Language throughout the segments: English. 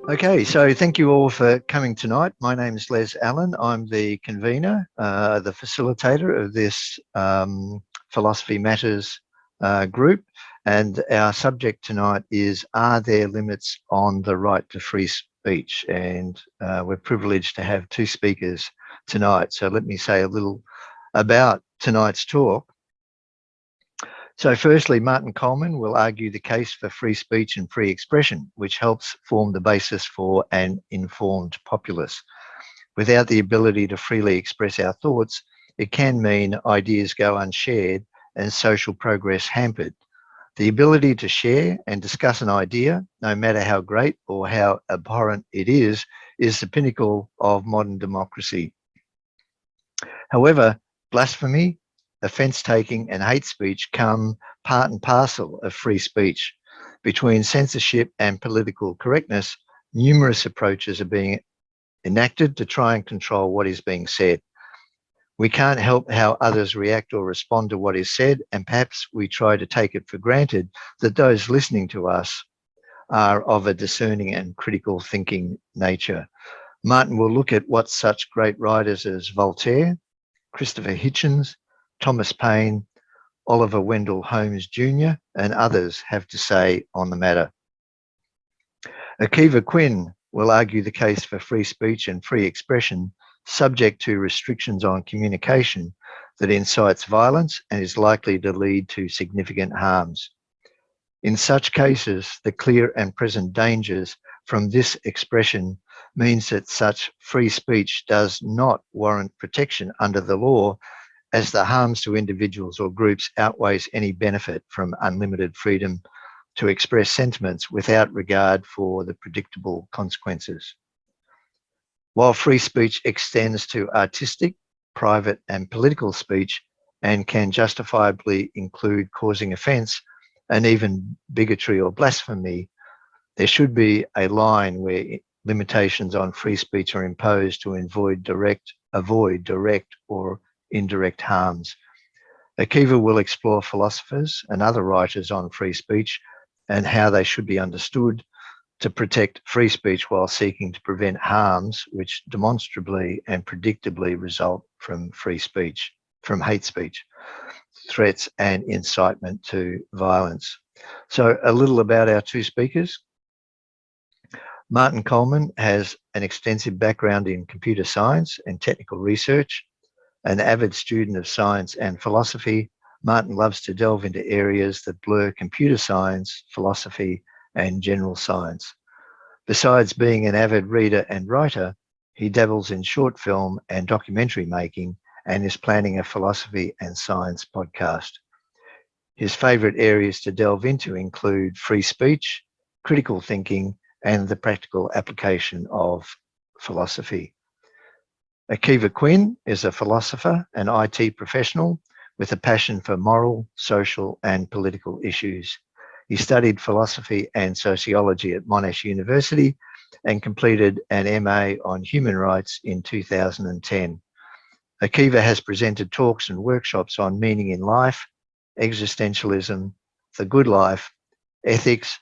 Okay, so thank you all for coming tonight. My name is Les Allen. I'm the convener, the facilitator of this Philosophy Matters group. And our subject tonight is, are there limits on the right to free speech? And we're privileged to have two speakers tonight. So let me say a little about tonight's talk. So firstly, Martin Coleman will argue the case for free speech and free expression, which helps form the basis for an informed populace. Without the ability to freely express our thoughts, it can mean ideas go unshared and social progress hampered. The ability to share and discuss an idea, no matter how great or how abhorrent it is the pinnacle of modern democracy. However, blasphemy, offence-taking and hate speech come part and parcel of free speech. Between censorship and political correctness, numerous approaches are being enacted to try and control what is being said. We can't help how others react or respond to what is said, and perhaps we try to take it for granted that those listening to us are of a discerning and critical thinking nature. Martin will look at what such great writers as Voltaire, Christopher Hitchens, Thomas Paine, Oliver Wendell Holmes Jr. and others have to say on the matter. Akiva Quinn will argue the case for free speech and free expression subject to restrictions on communication that incites violence and is likely to lead to significant harms. In such cases, the clear and present dangers from this expression means that such free speech does not warrant protection under the law, as the harms to individuals or groups outweighs any benefit from unlimited freedom to express sentiments without regard for the predictable consequences. While free speech extends to artistic, private and political speech and can justifiably include causing offence and even bigotry or blasphemy, there should be a line where limitations on free speech are imposed to avoid direct or indirect harms. Akiva will explore philosophers and other writers on free speech and how they should be understood to protect free speech while seeking to prevent harms which demonstrably and predictably result from free speech, from hate speech, threats and incitement to violence. So a little about our two speakers. Martin Coleman has an extensive background in computer science and technical research. An avid student of science and philosophy, Martin loves to delve into areas that blur computer science, philosophy, and general science. Besides being an avid reader and writer, he dabbles in short film and documentary making and is planning a philosophy and science podcast. His favourite areas to delve into include free speech, critical thinking, and the practical application of philosophy. Akiva Quinn is a philosopher and IT professional with a passion for moral, social and political issues. He studied philosophy and sociology at Monash University and completed an MA on human rights in 2010. Akiva has presented talks and workshops on meaning in life, existentialism, the good life, ethics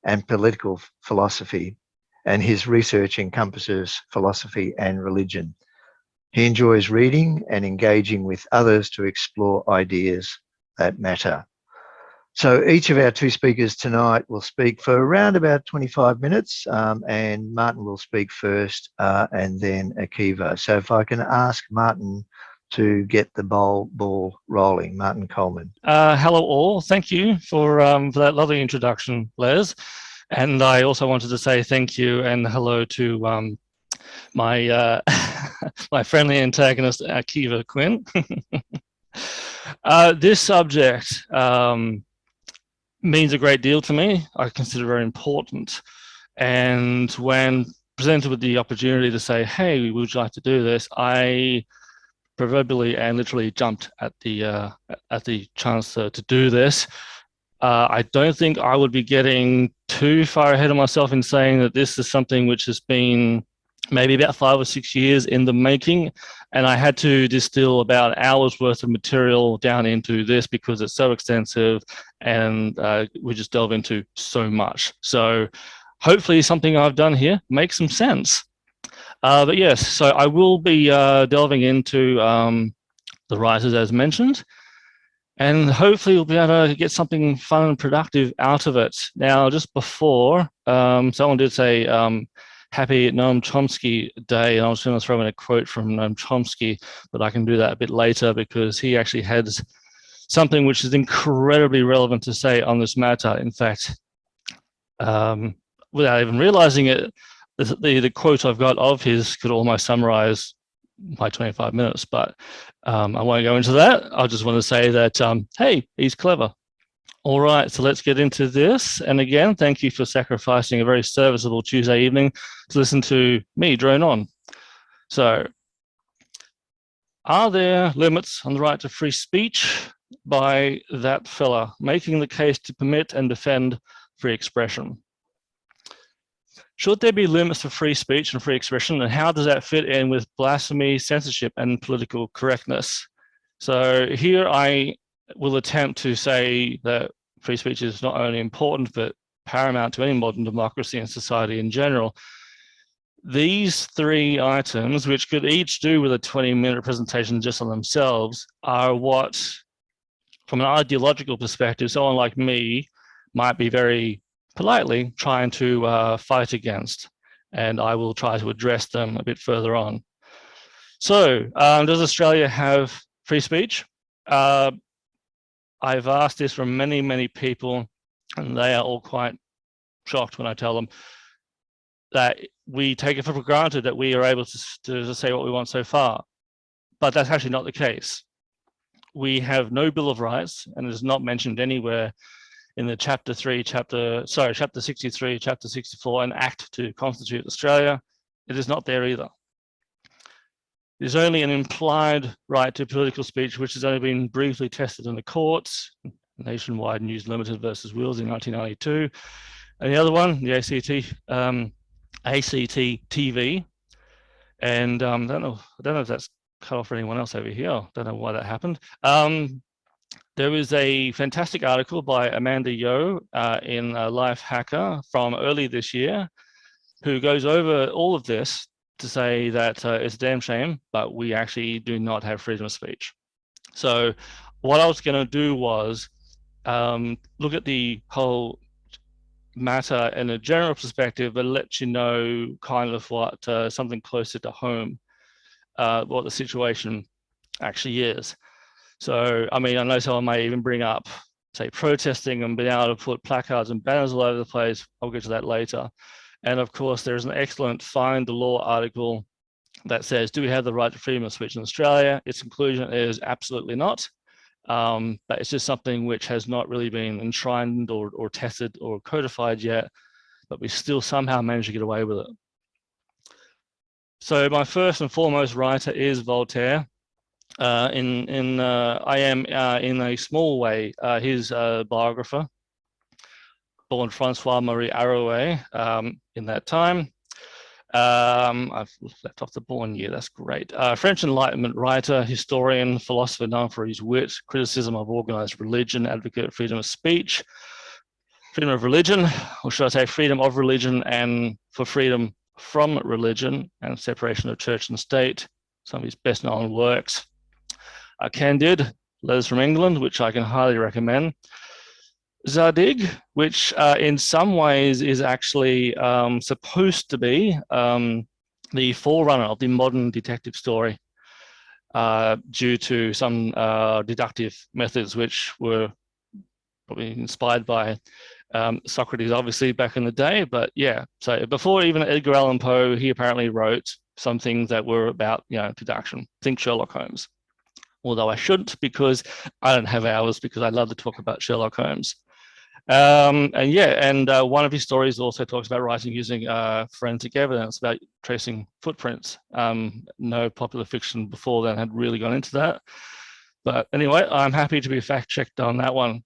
and political philosophy, and his research encompasses philosophy and religion. He enjoys reading and engaging with others to explore ideas that matter. So each of our two speakers tonight will speak for around about 25 minutes, and Martin will speak first and then Akiva. So if I can ask Martin to get the ball rolling. Martin Coleman. Hello all. Thank you for that lovely introduction, Les. And I also wanted to say thank you and hello to my my friendly antagonist, Akiva Quinn. This subject means a great deal to me. I consider it very important. And when presented with the opportunity to say, hey, would you like to do this? I proverbially and literally jumped at the chance to do this. I don't think I would be getting too far ahead of myself in saying that this is something which has been maybe about 5 or 6 years in the making, and I had to distill about an hour's worth of material down into this because it's so extensive and we just delve into so much. So hopefully something I've done here makes some sense. But yes, so I will be delving into the writers as mentioned, and hopefully we'll be able to get something fun and productive out of it. Now, just before, someone did say, happy Noam Chomsky Day, and I was going to throw in a quote from Noam Chomsky, but I can do that a bit later because he actually had something which is incredibly relevant to say on this matter. In fact, without even realizing it, the quote I've got of his could almost summarize my 25 minutes, but I won't go into that. I just want to say that, hey, he's clever. All right, so let's get into this. And again, thank you for sacrificing a very serviceable Tuesday evening to listen to me drone on. So, are there limits on the right to free speech? By that fella, making the case to permit and defend free expression. Should there be limits for free speech and free expression, and how does that fit in with blasphemy, censorship, and political correctness? So here I will attempt to say that free speech is not only important, but paramount to any modern democracy and society in general. These three items, which could each do with a 20-minute presentation just on themselves, are what, from an ideological perspective, someone like me might be very politely trying to fight against, and I will try to address them a bit further on. So, does Australia have free speech? I've asked this from many, many people, and they are all quite shocked when I tell them that we take it for granted that we are able to say what we want so far, but that's actually not the case. We have no Bill of Rights, and it is not mentioned anywhere in the chapter 63, chapter 64, an act to constitute Australia. It is not there either. There's only an implied right to political speech, which has only been briefly tested in the courts, Nationwide News Limited versus Wills in 1992. And the other one, the ACT TV. And I don't know if that's cut off for anyone else over here. I don't know why that happened. There was a fantastic article by Amanda Yeo in Life Hacker from early this year, who goes over all of this to say that it's a damn shame, but we actually do not have freedom of speech. So what I was going to do was look at the whole matter in a general perspective, but let you know kind of what something closer to home, what the situation actually is. So, I mean, I know someone may even bring up, say, protesting and being able to put placards and banners all over the place. I'll get to that later. And of course, there's an excellent Find the Law article that says, do we have the right to freedom of speech in Australia? Its conclusion is absolutely not. But it's just something which has not really been enshrined or tested or codified yet, but we still somehow managed to get away with it. So my first and foremost writer is Voltaire. I am in a small way his biographer, born Francois-Marie Arouet in that time. I've left off the born year, that's great. French Enlightenment writer, historian, philosopher known for his wit, criticism of organized religion, advocate of freedom of speech, freedom of religion, or should I say freedom of religion and for freedom from religion and separation of church and state. Some of his best known works. Candide, Letters from England, which I can highly recommend. Zadig, which in some ways is actually supposed to be the forerunner of the modern detective story due to some deductive methods which were probably inspired by Socrates, obviously, back in the day. But yeah, so before even Edgar Allan Poe, he apparently wrote some things that were about, deduction. Think Sherlock Holmes. Although I shouldn't, because I don't have hours, because I love to talk about Sherlock Holmes. And one of his stories also talks about writing using forensic evidence, about tracing footprints. No popular fiction before then had really gone into that. But anyway, I'm happy to be fact-checked on that one.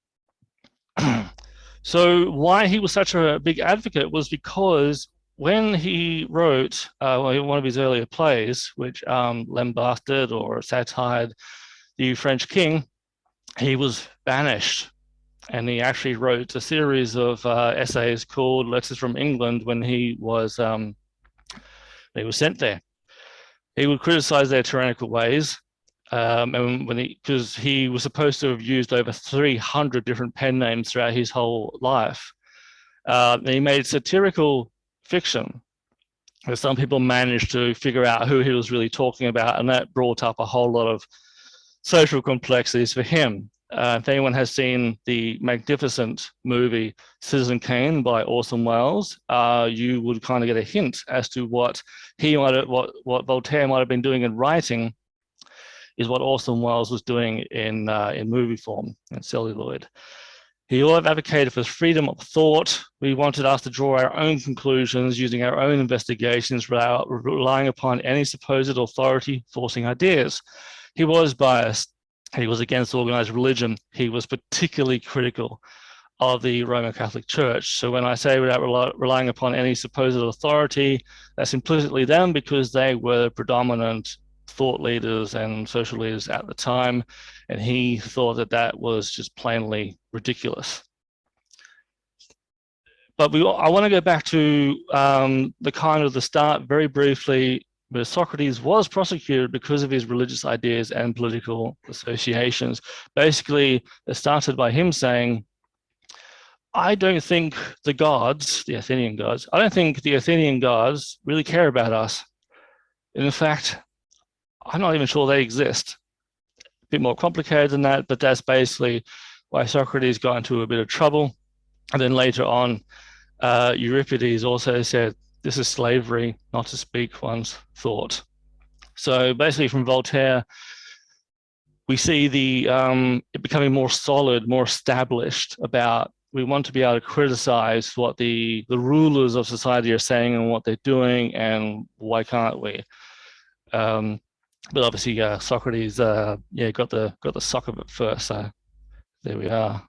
So why he was such a big advocate was because when he wrote one of his earlier plays, which lambasted or satired the French king, he was banished And he actually wrote a series of essays called Letters from England when he was sent there. He would criticize their tyrannical ways. And because he was supposed to have used over 300 different pen names throughout his whole life. And he made satirical fiction. Some people managed to figure out who he was really talking about, and that brought up a whole lot of social complexities for him. If anyone has seen the magnificent movie Citizen Kane by Orson Welles, you would kind of get a hint as to what what Voltaire might have been doing in writing is what Orson Welles was doing in movie form and celluloid. He always advocated for freedom of thought. We wanted us to draw our own conclusions using our own investigations without relying upon any supposed authority forcing ideas. He was biased. He was against organized religion. He was particularly critical of the Roman Catholic Church. So when I say without relying upon any supposed authority, that's implicitly them because they were predominant thought leaders and social leaders at the time, and he thought that that was just plainly ridiculous. But I want to go back to the kind of the start very briefly, where Socrates was prosecuted because of his religious ideas and political associations. Basically, it started by him saying, I don't think the gods, the Athenian gods, I don't think the Athenian gods really care about us. In fact, I'm not even sure they exist. A bit more complicated than that, but that's basically why Socrates got into a bit of trouble. And then later on, Euripides also said, this is slavery, not to speak one's thought. So basically from Voltaire, we see it becoming more solid, more established about we want to be able to criticize what the rulers of society are saying and what they're doing, and why can't we? But obviously, Socrates, got the sock of it first. So there we are.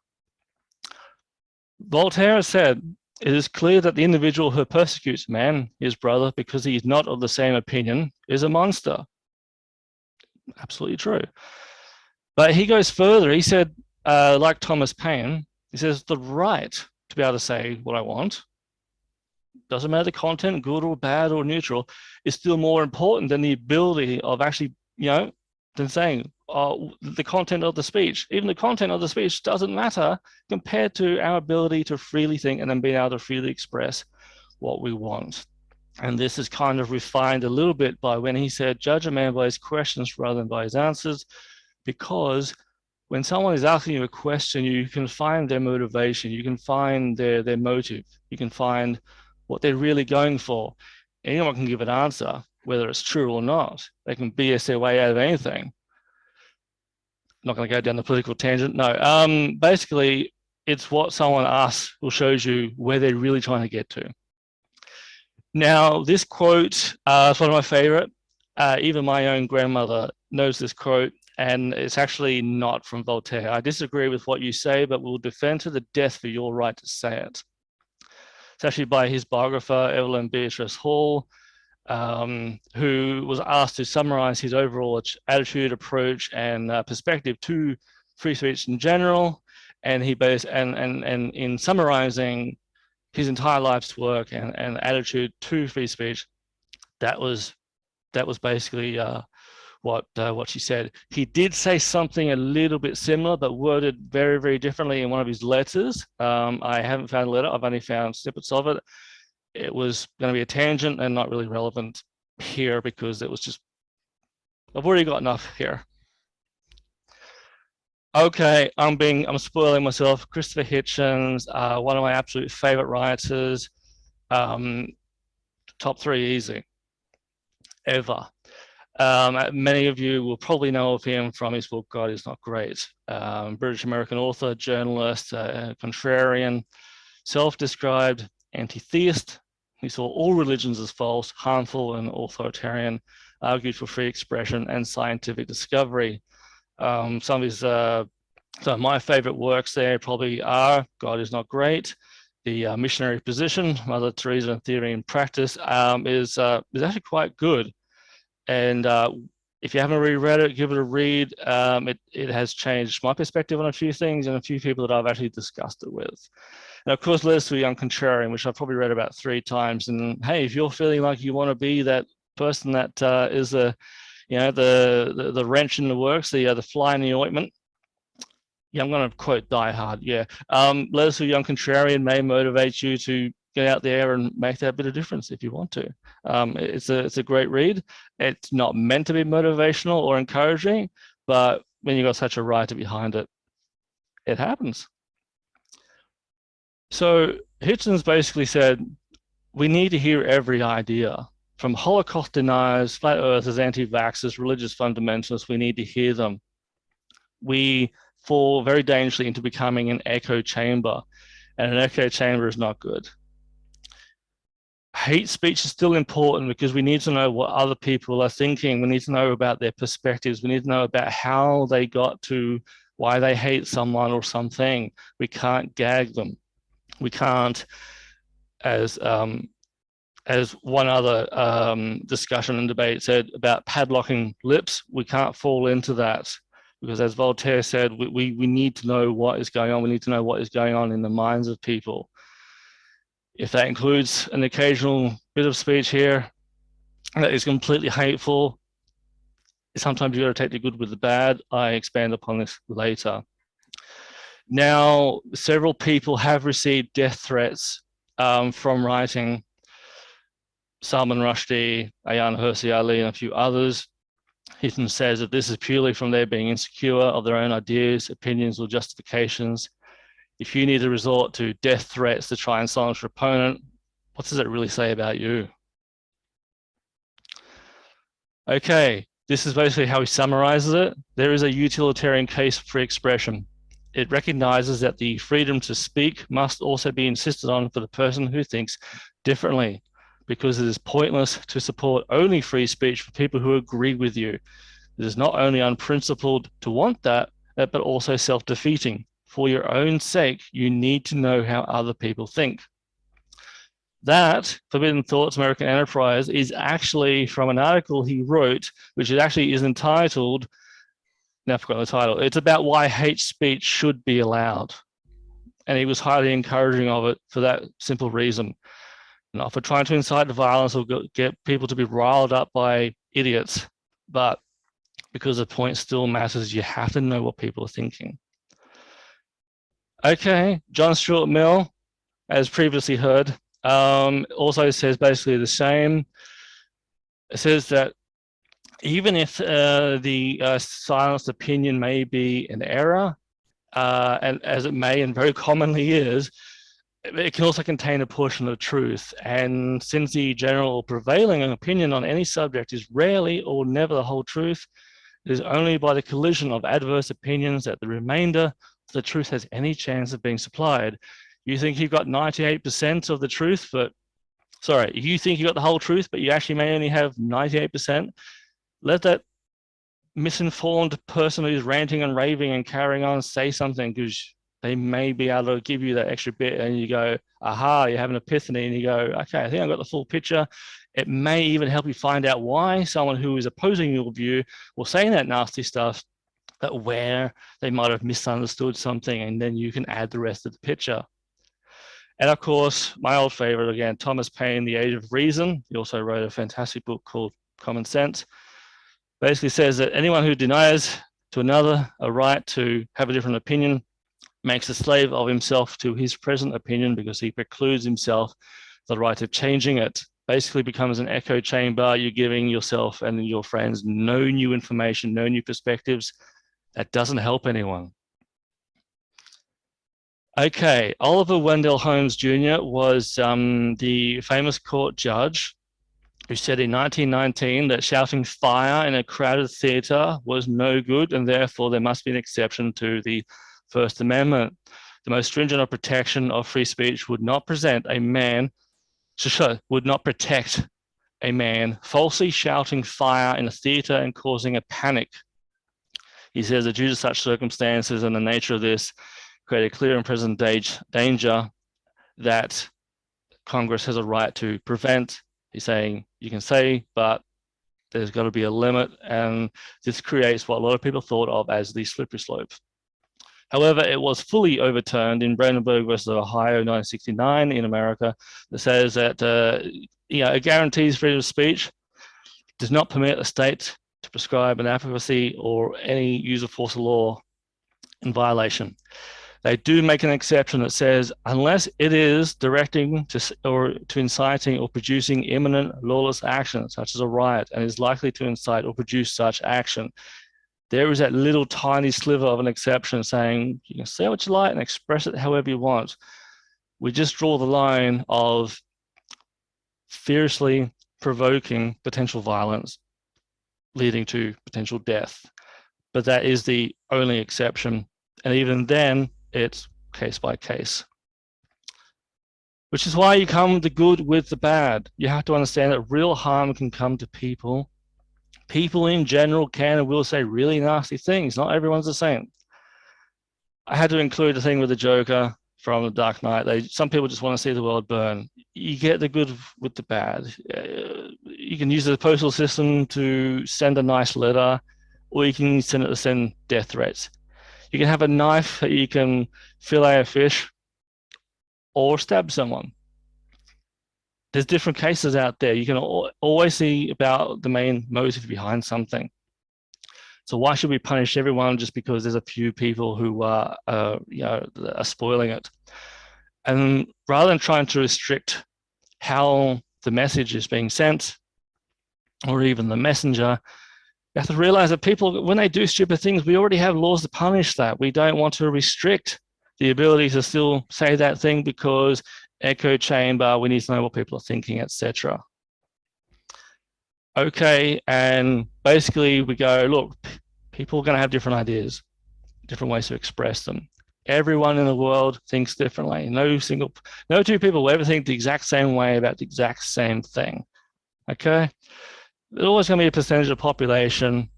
Voltaire said, "It is clear that the individual who persecutes man, his brother, because he is not of the same opinion, is a monster." Absolutely true. But he goes further. He said, like Thomas Paine, he says, the right to be able to say what I want, doesn't matter the content, good or bad or neutral, is still more important than the ability of actually, than saying the content of the speech. Even the content of the speech doesn't matter compared to our ability to freely think and then being able to freely express what we want. And this is kind of refined a little bit by when he said, judge a man by his questions rather than by his answers, because when someone is asking you a question, you can find their motivation, you can find their motive, you can find what they're really going for. Anyone can give an answer, whether it's true or not. They can BS their way out of anything. I'm not going to go down the political tangent. No, basically, it's what someone asks will shows you where they're really trying to get to. Now, this quote is one of my favorite. Even my own grandmother knows this quote, and it's actually not from Voltaire. I disagree with what you say, but will defend to the death for your right to say it. It's actually by his biographer, Evelyn Beatrice Hall, who was asked to summarize his overall attitude, approach, and perspective to free speech in general. And he and in summarizing his entire life's work and attitude to free speech, that was basically what she said. He did say something a little bit similar, but worded very, very differently in one of his letters. I haven't found a letter. I've only found snippets of it. It was going to be a tangent and not really relevant here because it was just, I've already got enough here. Okay, I'm spoiling myself. Christopher Hitchens, one of my absolute favorite writers. Top 3 easy, ever. Many of you will probably know of him from his book, God is Not Great. British-American author, journalist, contrarian, self-described anti-theist. He saw all religions as false, harmful, and authoritarian, argued for free expression and scientific discovery. Some of my favorite works there probably are God is Not Great, The Missionary Position, Mother Teresa in Theory and Practice, is actually quite good. And If you haven't reread it, give it a read. It has changed my perspective on a few things and a few people that I've actually discussed it with. And of course, Letters to a Young Contrarian, which I've probably read about 3 times. And hey, if you're feeling like you want to be that person that is the wrench in the works, the fly in the ointment. Yeah, I'm going to quote Die Hard. Yeah, Letters to a Young Contrarian may motivate you to get out there and make that bit of difference if you want to. It's a great read. It's not meant to be motivational or encouraging, but when you've got such a writer behind it, it happens. So Hitchens basically said, we need to hear every idea. From Holocaust deniers, flat earthers, anti-vaxxers, religious fundamentalists, we need to hear them. We fall very dangerously into becoming an echo chamber, and an echo chamber is not good. Hate speech is still important because we need to know what other people are thinking. We need to know about their perspectives. We need to know about how they got to why they hate someone or something. We can't gag them. We can't, as one other discussion and debate said about padlocking lips, we can't fall into that because, as Voltaire said, we need to know what is going on. We need to know what is going on in the minds of people. If that includes an occasional bit of speech here that is completely hateful, sometimes you got to take the good with the bad. I expand upon this later. Now, several people have received death threats from writing. Salman Rushdie, Ayaan Hirsi Ali, and a few others. Hitchens says that this is purely from their being insecure of their own ideas, opinions, or justifications. If you need to resort to death threats to try and silence your opponent, what does it really say about you? Okay, this is basically how he summarizes it. There is a utilitarian case for free expression. It recognizes that the freedom to speak must also be insisted on for the person who thinks differently, because it is pointless to support only free speech for people who agree with you. It is not only unprincipled to want that, but also self-defeating. For your own sake, you need to know how other people think. That Forbidden Thoughts, American Enterprise is actually from an article he wrote, which actually is entitled, now I've forgotten the title, it's about why hate speech should be allowed. And he was highly encouraging of it for that simple reason. Not for trying to incite violence or get people to be riled up by idiots, but because the point still matters, you have to know what people are thinking. Okay, John Stuart Mill, as previously heard, also says basically the same. It says that even if the silenced opinion may be an error, and as it may and very commonly is, it can also contain a portion of truth. And since the general prevailing opinion on any subject is rarely or never the whole truth, it is only by the collision of adverse opinions that the remainder of the truth has any chance of being supplied. You think you've got 98% of the truth, but sorry, you think you got the whole truth, but you actually may only have 98%. Let that misinformed person who's ranting and raving and carrying on say something, because they may be able to give you that extra bit, and you go, aha, you have an epiphany, and you go, okay, I think I got the full picture. It may even help you find out why someone who is opposing your view or saying that nasty stuff, but where they might have misunderstood something, and then you can add the rest of the picture. And of course, my old favorite again, Thomas Paine, The Age of Reason. He also wrote a fantastic book called Common Sense. Basically says that anyone who denies to another a right to have a different opinion makes a slave of himself to his present opinion, because he precludes himself the right of changing it. Basically becomes an echo chamber. You're giving yourself and your friends no new information, no new perspectives. That doesn't help anyone. Okay, Oliver Wendell Holmes Jr. was the famous court judge who said in 1919 that shouting fire in a crowded theater was no good, and therefore there must be an exception to the First Amendment. The most stringent of protection of free speech would not protect a man falsely shouting fire in a theater and causing a panic. He says that due to such circumstances and the nature of this, create a clear and present danger that Congress has a right to prevent. He's saying you can say, but There's got to be a limit, and this creates what a lot of people thought of as the slippery slope. However, it was fully overturned in Brandenburg versus Ohio, 1969 in America, that says that it guarantees freedom of speech, does not permit a state to prescribe an advocacy or any use of force of law in violation. They do make an exception that says, unless it is directing to inciting or producing imminent lawless action, such as a riot, and is likely to incite or produce such action, there is that little tiny sliver of an exception saying, you can say what you like and express it however you want. We just draw the line of fiercely provoking potential violence leading to potential death. But that is the only exception. And even then, it's case by case. Which is why you come the good with the bad. You have to understand that real harm can come to people. People in general can and will say really nasty things. Not everyone's the same. I had to include the thing with the Joker from The Dark Knight. Some people just want to see the world burn. You get the good with the bad. You can use the postal system to send a nice letter, or you can send it to send death threats. You can have a knife that you can fillet a fish or stab someone. There's different cases out there. You can always see about the main motive behind something. So why should we punish everyone just because there's a few people who are spoiling it? And rather than trying to restrict how the message is being sent, or even the messenger, you have to realize that people, when they do stupid things, we already have laws to punish that. We don't want to restrict the ability to still say that thing because echo chamber, we need to know what people are thinking, etc. Okay, and basically we go, look, people are going to have different ideas, different ways to express them. Everyone in the world thinks differently. No two people will ever think the exact same way about the exact same thing. Okay, there's always going to be a percentage of the population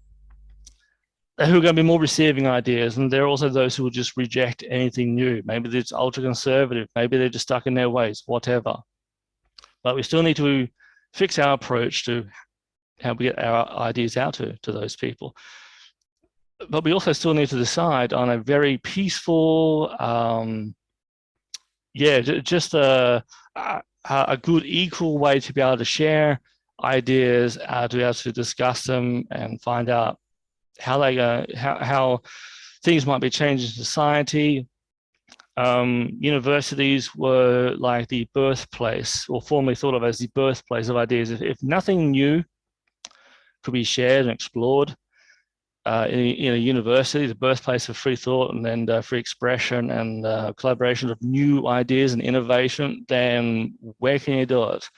who are going to be more receiving ideas, and there are also those who will just reject anything new. Maybe they're ultra conservative, maybe they're just stuck in their ways, whatever. But we still need to fix our approach to how we get our ideas out to those people. But we also still need to decide on a very peaceful, just a good equal way to be able to share ideas, to be able to discuss them and find out how things might be changing in society. Universities were like the birthplace, or formerly thought of as the birthplace of ideas. If nothing new could be shared and explored in a university, the birthplace of free thought and free expression and collaboration of new ideas and innovation, then where can you do it?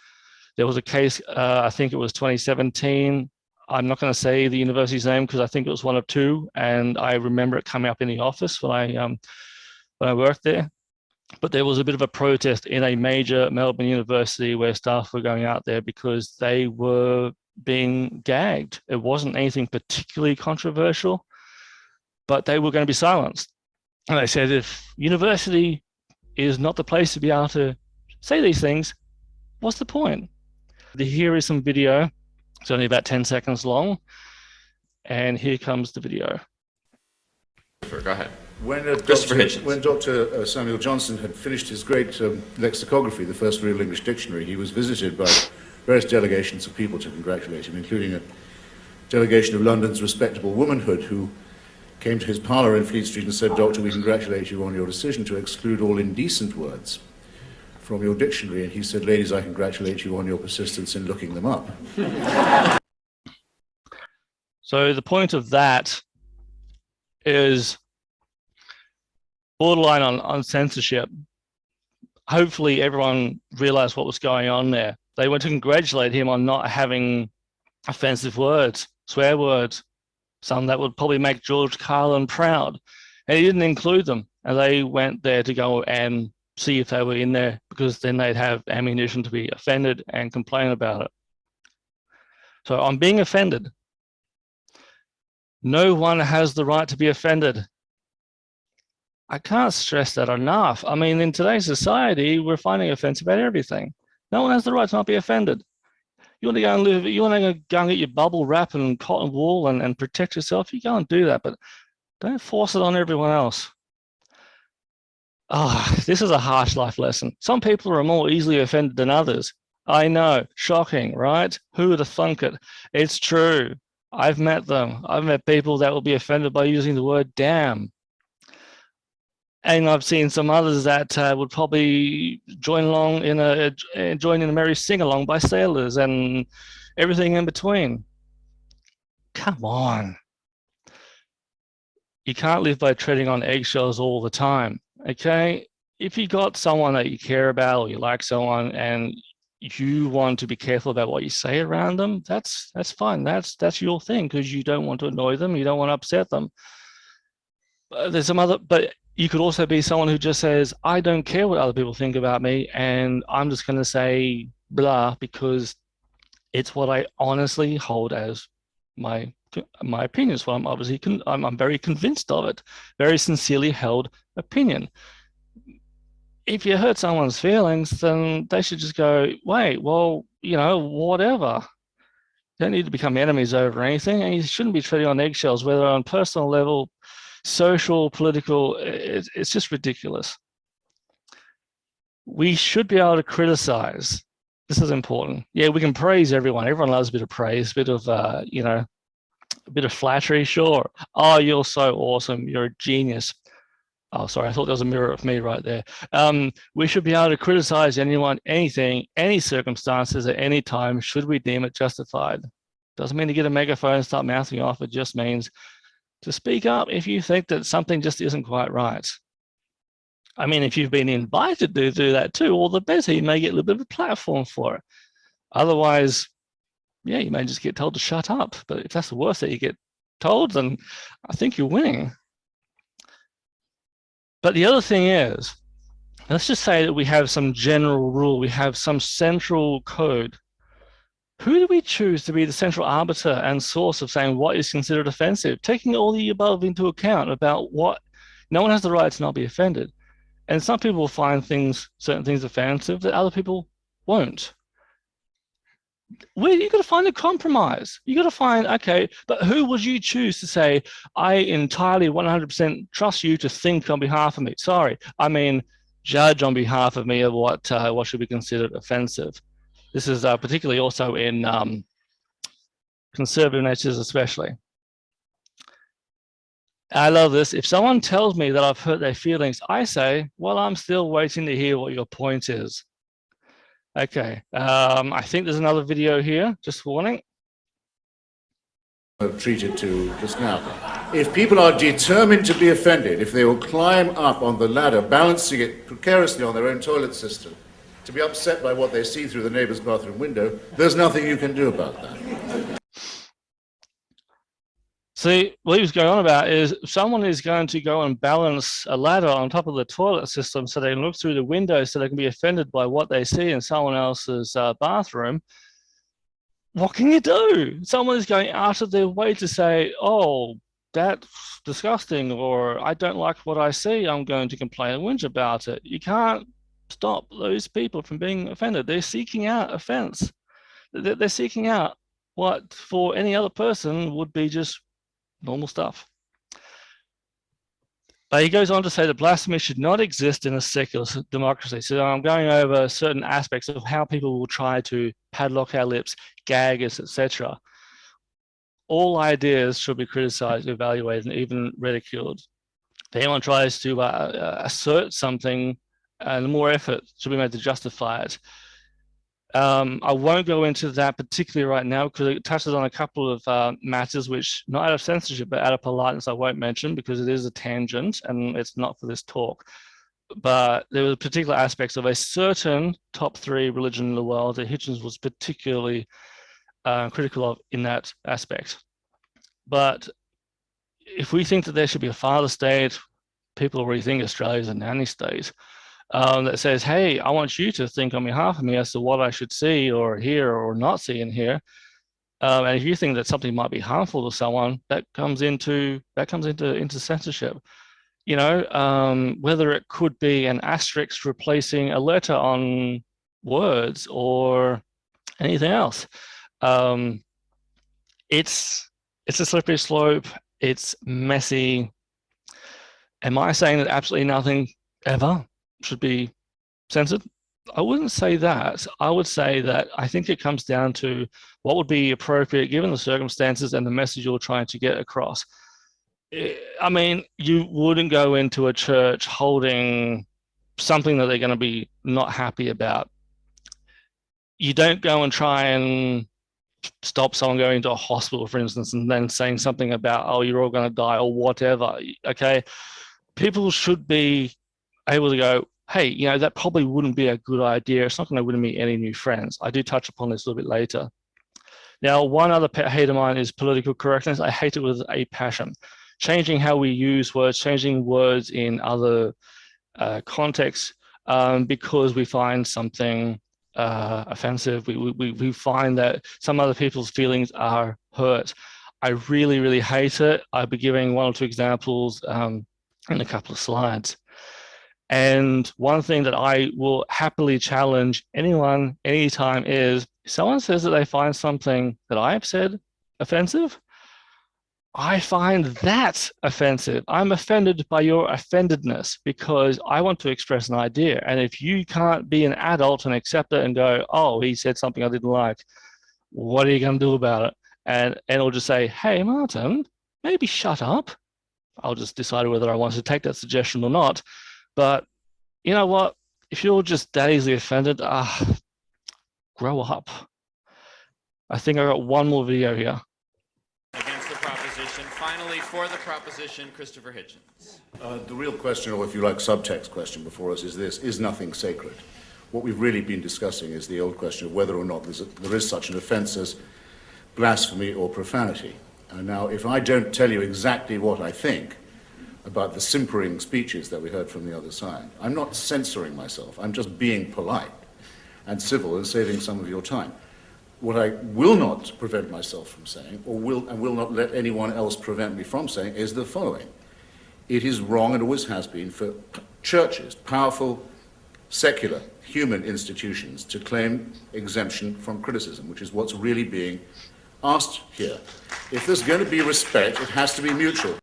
There was a case, I think it was 2017. I'm not going to say the university's name because I think it was one of two, and I remember it coming up in the office when I worked there. But there was a bit of a protest in a major Melbourne university where staff were going out there because they were being gagged. It wasn't anything particularly controversial, but they were going to be silenced. And they said, if university is not the place to be able to say these things, what's the point? Here is some video. It's only about 10 seconds long. And here comes the video. Go ahead. When When Dr. Samuel Johnson had finished his great lexicography, the first real English dictionary, he was visited by various delegations of people to congratulate him, including a delegation of London's respectable womanhood who came to his parlour in Fleet Street and said, "Doctor, we congratulate you on your decision to exclude all indecent words from your dictionary." And he said, "Ladies, I congratulate you on your persistence in looking them up." So the point of that is borderline on censorship. Hopefully everyone realized what was going on there. They went to congratulate him on not having offensive words, swear words, some that would probably make George Carlin proud. And he didn't include them. And they went there to go and see if they were in there, because then they'd have ammunition to be offended and complain about it. So on being offended, no one has the right to be offended. I can't stress that enough. I mean, in today's society, we're finding offense about everything. No one has the right to not be offended. You want to go and live, you want to go and get your bubble wrap and cotton wool and protect yourself, you go and do that, but don't force it on everyone else. This is a harsh life lesson. Some people are more easily offended than others. I know, shocking, right? Who would have thunk it? It's true. I've met them. I've met people that will be offended by using the word damn. And I've seen some others that would probably join in a merry sing-along by sailors and everything in between. Come on. You can't live by treading on eggshells all the time, okay? If you got someone that you care about or you like someone and you want to be careful about what you say around them, that's fine. That's your thing because you don't want to annoy them, you don't want to upset them. There's some other, but you could also be someone who just says, I don't care what other people think about me, and I'm just going to say blah because it's what I honestly hold as my opinion. So I'm obviously I'm very convinced of it, very sincerely held opinion. If you hurt someone's feelings, then they should just go, wait, well, you know, whatever. You don't need to become enemies over anything, and you shouldn't be treading on eggshells, whether on personal level, social, political. It's just ridiculous. We should be able to criticize. This is important. Yeah, we can praise everyone. Everyone loves a bit of praise, a bit of, you know, a bit of flattery, sure. Oh, you're so awesome. You're a genius. Oh, sorry, I thought there was a mirror of me right there. We should be able to criticize anyone, anything, any circumstances at any time, should we deem it justified. Doesn't mean to get a megaphone and start mouthing off. It just means to speak up if you think that something just isn't quite right. I mean, if you've been invited to do that too, all the better. You may get a little bit of a platform for it. Otherwise, yeah, you may just get told to shut up. But if that's the worst that you get told, then I think you're winning. But the other thing is, let's just say that we have some general rule, we have some central code. Who do we choose to be the central arbiter and source of saying what is considered offensive, taking all the above into account about what no one has the right to not be offended. And some people will find certain things offensive that other people won't. You got to find a compromise. You got to find, okay, but who would you choose to say, I entirely 100% trust you to think on behalf of me? Sorry, I mean, judge on behalf of me of what should be considered offensive. This is particularly also in conservative natures especially. I love this. If someone tells me that I've hurt their feelings, I say, well, I'm still waiting to hear what your point is. Okay, I think there's another video here, just warning. I've treated to just now. If people are determined to be offended, if they will climb up on the ladder, balancing it precariously on their own toilet system, to be upset by what they see through the neighbor's bathroom window, there's nothing you can do about that. See, what he was going on about is someone is going to go and balance a ladder on top of the toilet system so they can look through the window so they can be offended by what they see in someone else's bathroom. What can you do? Someone is going out of their way to say, oh, that's disgusting, or I don't like what I see, I'm going to complain and whinge about it. You can't stop those people from being offended. They're seeking out offense. They're seeking out what for any other person would be just normal stuff. But he goes on to say that blasphemy should not exist in a secular democracy. So I'm going over certain aspects of how people will try to padlock our lips, gag us, etc. All ideas should be criticized, evaluated, and even ridiculed. If anyone tries to assert something, more effort should be made to justify it. I won't go into that particularly right now because it touches on a couple of matters which, not out of censorship, but out of politeness, I won't mention because it is a tangent and it's not for this talk. But there were particular aspects of a certain top 3 religion in the world that Hitchens was particularly critical of in that aspect. But if we think that there should be a father state, people already think Australia is a nanny state. That says, hey, I want you to think on behalf of me as to what I should see or hear or not see and hear. And if you think that something might be harmful to someone, that comes into censorship. You know, whether it could be an asterisk replacing a letter on words or anything else. It's a slippery slope. It's messy. Am I saying that absolutely nothing ever should be censored? I wouldn't say that. I would say that I think it comes down to what would be appropriate given the circumstances and the message you're trying to get across. I mean, you wouldn't go into a church holding something that they're going to be not happy about. You don't go and try and stop someone going to a hospital, for instance, and then saying something about, oh, you're all going to die or whatever. Okay. People should be able to go, hey, you know, that probably wouldn't be a good idea. It's not going to win me any new friends. I do touch upon this a little bit later. Now, one other pet hate of mine is political correctness. I hate it with a passion. Changing how we use words, changing words in other contexts because we find something offensive. We find that some other people's feelings are hurt. I really, really hate it. I'll be giving one or two examples in a couple of slides. And one thing that I will happily challenge anyone, anytime is, if someone says that they find something that I've said offensive, I find that offensive. I'm offended by your offendedness because I want to express an idea. And if you can't be an adult and accept it and go, oh, he said something I didn't like, what are you going to do about it? And it'll just say, hey, Martin, maybe shut up. I'll just decide whether I want to take that suggestion or not. But you know what? If you're just that easily offended, grow up. I think I got one more video here. Against the proposition. Finally, for the proposition, Christopher Hitchens. The real question, or if you like, subtext question before us is this: is nothing sacred? What we've really been discussing is the old question of whether or not there is such an offence as blasphemy or profanity. And now, if I don't tell you exactly what I think about the simpering speeches that we heard from the other side, I'm not censoring myself. I'm just being polite and civil and saving some of your time. What I will not prevent myself from saying, or will not let anyone else prevent me from saying, is the following. It is wrong, and always has been, for churches, powerful, secular, human institutions, to claim exemption from criticism, which is what's really being asked here. If there's going to be respect, it has to be mutual.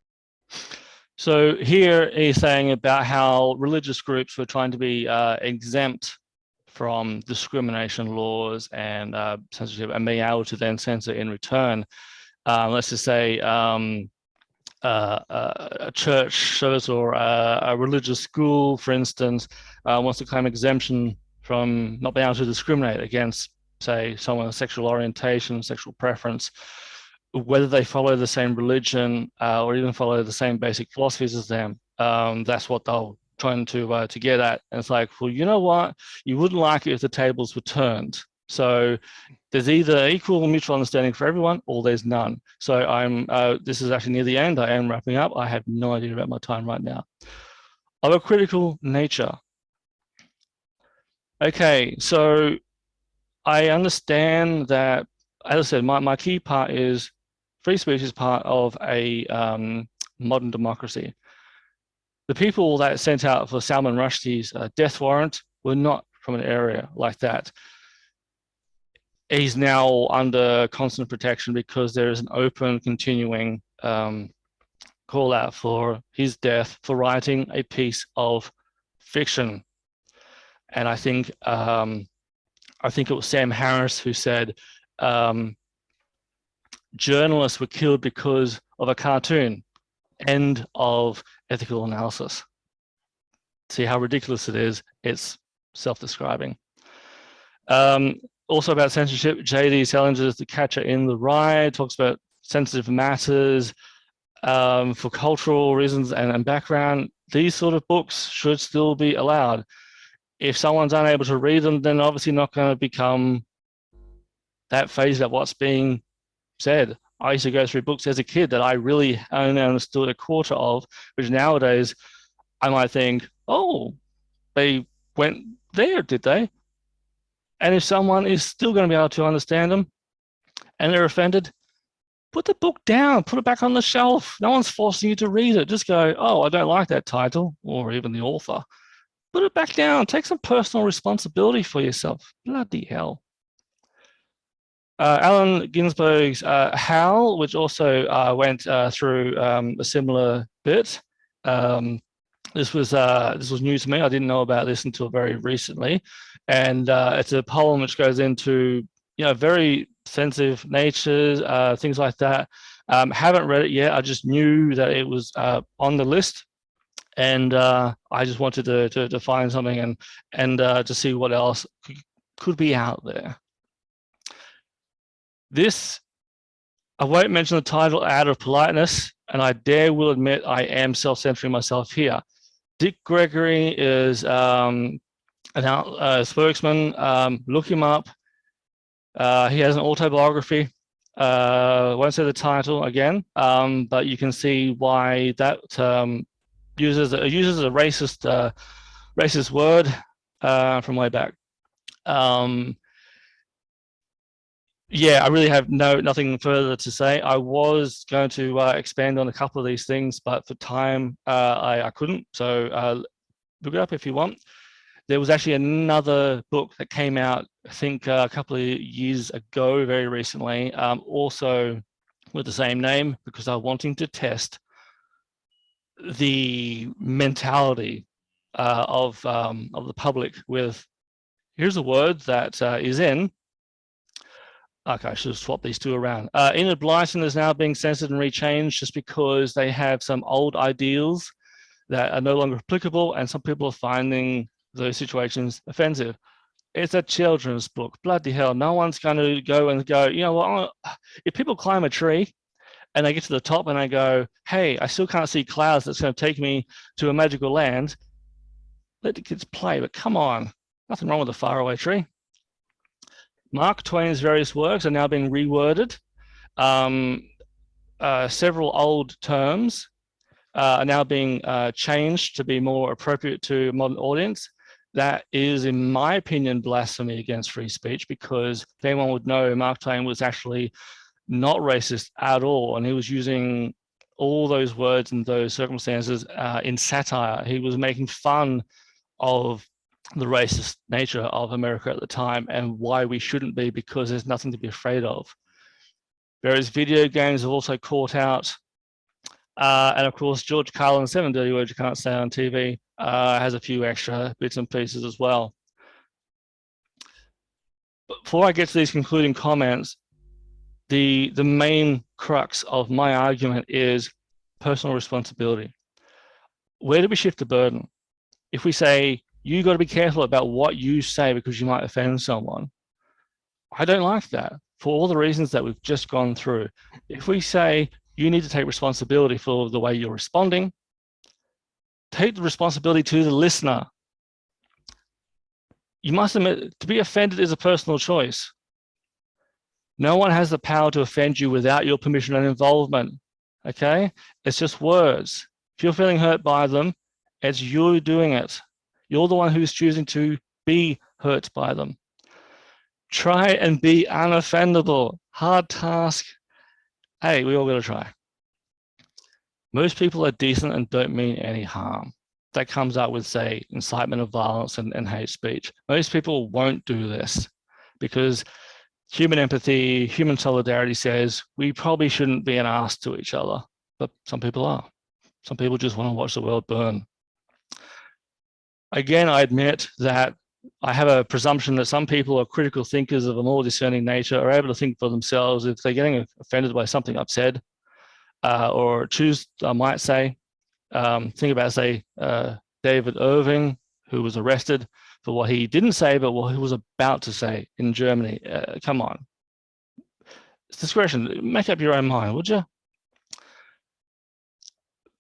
So here he's saying about how religious groups were trying to be exempt from discrimination laws and censorship, and being able to then censor in return. Let's just say a church service or a religious school, for instance, wants to claim exemption from not being able to discriminate against, say, someone's sexual orientation, sexual preference, whether they follow the same religion or even follow the same basic philosophies as them. That's what they're trying to get at. And it's like, well, you know what? You wouldn't like it if the tables were turned. So there's either equal mutual understanding for everyone or there's none. So this is actually near the end. I am wrapping up. I have no idea about my time right now. Of a critical nature. Okay, so I understand that, as I said, my key part is free speech is part of a modern democracy. The people that sent out for Salman Rushdie's death warrant were not from an area like that. He's now under constant protection because there is an open, continuing call out for his death for writing a piece of fiction. And I think it was Sam Harris who said journalists were killed because of a cartoon. End of ethical analysis. See how ridiculous it is? It's self-describing. Also about censorship, J.D. Salinger's The Catcher in the Rye talks about sensitive matters for cultural reasons and background. These sort of books should still be allowed. If someone's unable to read them, then obviously not going to become that phased at what's being said. I used to go through books as a kid that I really only understood a quarter of, which nowadays I might think, oh, they went there, did they? And if someone is still going to be able to understand them and they're offended, put the book down, put it back on the shelf. No one's forcing you to read it. Just go, oh, I don't like that title or even the author. Put it back down. Take some personal responsibility for yourself. Bloody hell. Allen Ginsberg's Howl, which also went through a similar bit. This was new to me. I didn't know about this until very recently, and it's a poem which goes into very sensitive natures, things like that. Haven't read it yet. I just knew that it was on the list, and I just wanted to find something and to see what else could be out there. This, I won't mention the title out of politeness, and I will admit I am self-censoring myself here. Dick Gregory is a spokesman. Look him up. He has an autobiography. Won't say the title again, but you can see why that uses a racist word from way back. Yeah, I really have nothing further to say. I was going to expand on a couple of these things, but for time, I couldn't. So look it up if you want. There was actually another book that came out, I think a couple of years ago, very recently, also with the same name, because I'm wanting to test the mentality of the public with, here's a word that is in. Okay, I should have swapped these two around. Enid Blyton is now being censored and rechanged just because they have some old ideals that are no longer applicable, and some people are finding those situations offensive. It's a children's book. Bloody hell, no one's going to go, you know what, if people climb a tree and they get to the top and they go, hey, I still can't see clouds that's going to take me to a magical land, let the kids play, but come on, nothing wrong with a faraway tree. Mark Twain's various works are now being reworded. Several old terms are now being changed to be more appropriate to a modern audience. That is, in my opinion, blasphemy against free speech, because if anyone would know, Mark Twain was actually not racist at all, and he was using all those words and those circumstances in satire. He was making fun of the racist nature of America at the time and why we shouldn't be, because there's nothing to be afraid of. Various video games have also caught out. And of course, George Carlin's 7 Dirty Words You Can't Say on TV has a few extra bits and pieces as well. But before I get to these concluding comments, the main crux of my argument is personal responsibility. Where do we shift the burden? If we say, you got to be careful about what you say because you might offend someone, I don't like that for all the reasons that we've just gone through. If we say, you need to take responsibility for the way you're responding, take the responsibility to the listener. You must admit, to be offended is a personal choice. No one has the power to offend you without your permission and involvement, okay? It's just words. If you're feeling hurt by them, it's you doing it. You're the one who's choosing to be hurt by them. Try and be unoffendable. Hard task. Hey, we all got to try. Most people are decent and don't mean any harm. That comes out with, say, incitement of violence and hate speech. Most people won't do this because human empathy, human solidarity says we probably shouldn't be an ass to each other, but some people are. Some people just want to watch the world burn. Again, I admit that I have a presumption that some people are critical thinkers of a more discerning nature, are able to think for themselves. If they're getting offended by something I've said, or choose, I might say, think about, say, David Irving, who was arrested for what he didn't say, but what he was about to say in Germany. Come on. It's discretion. Make up your own mind, would you?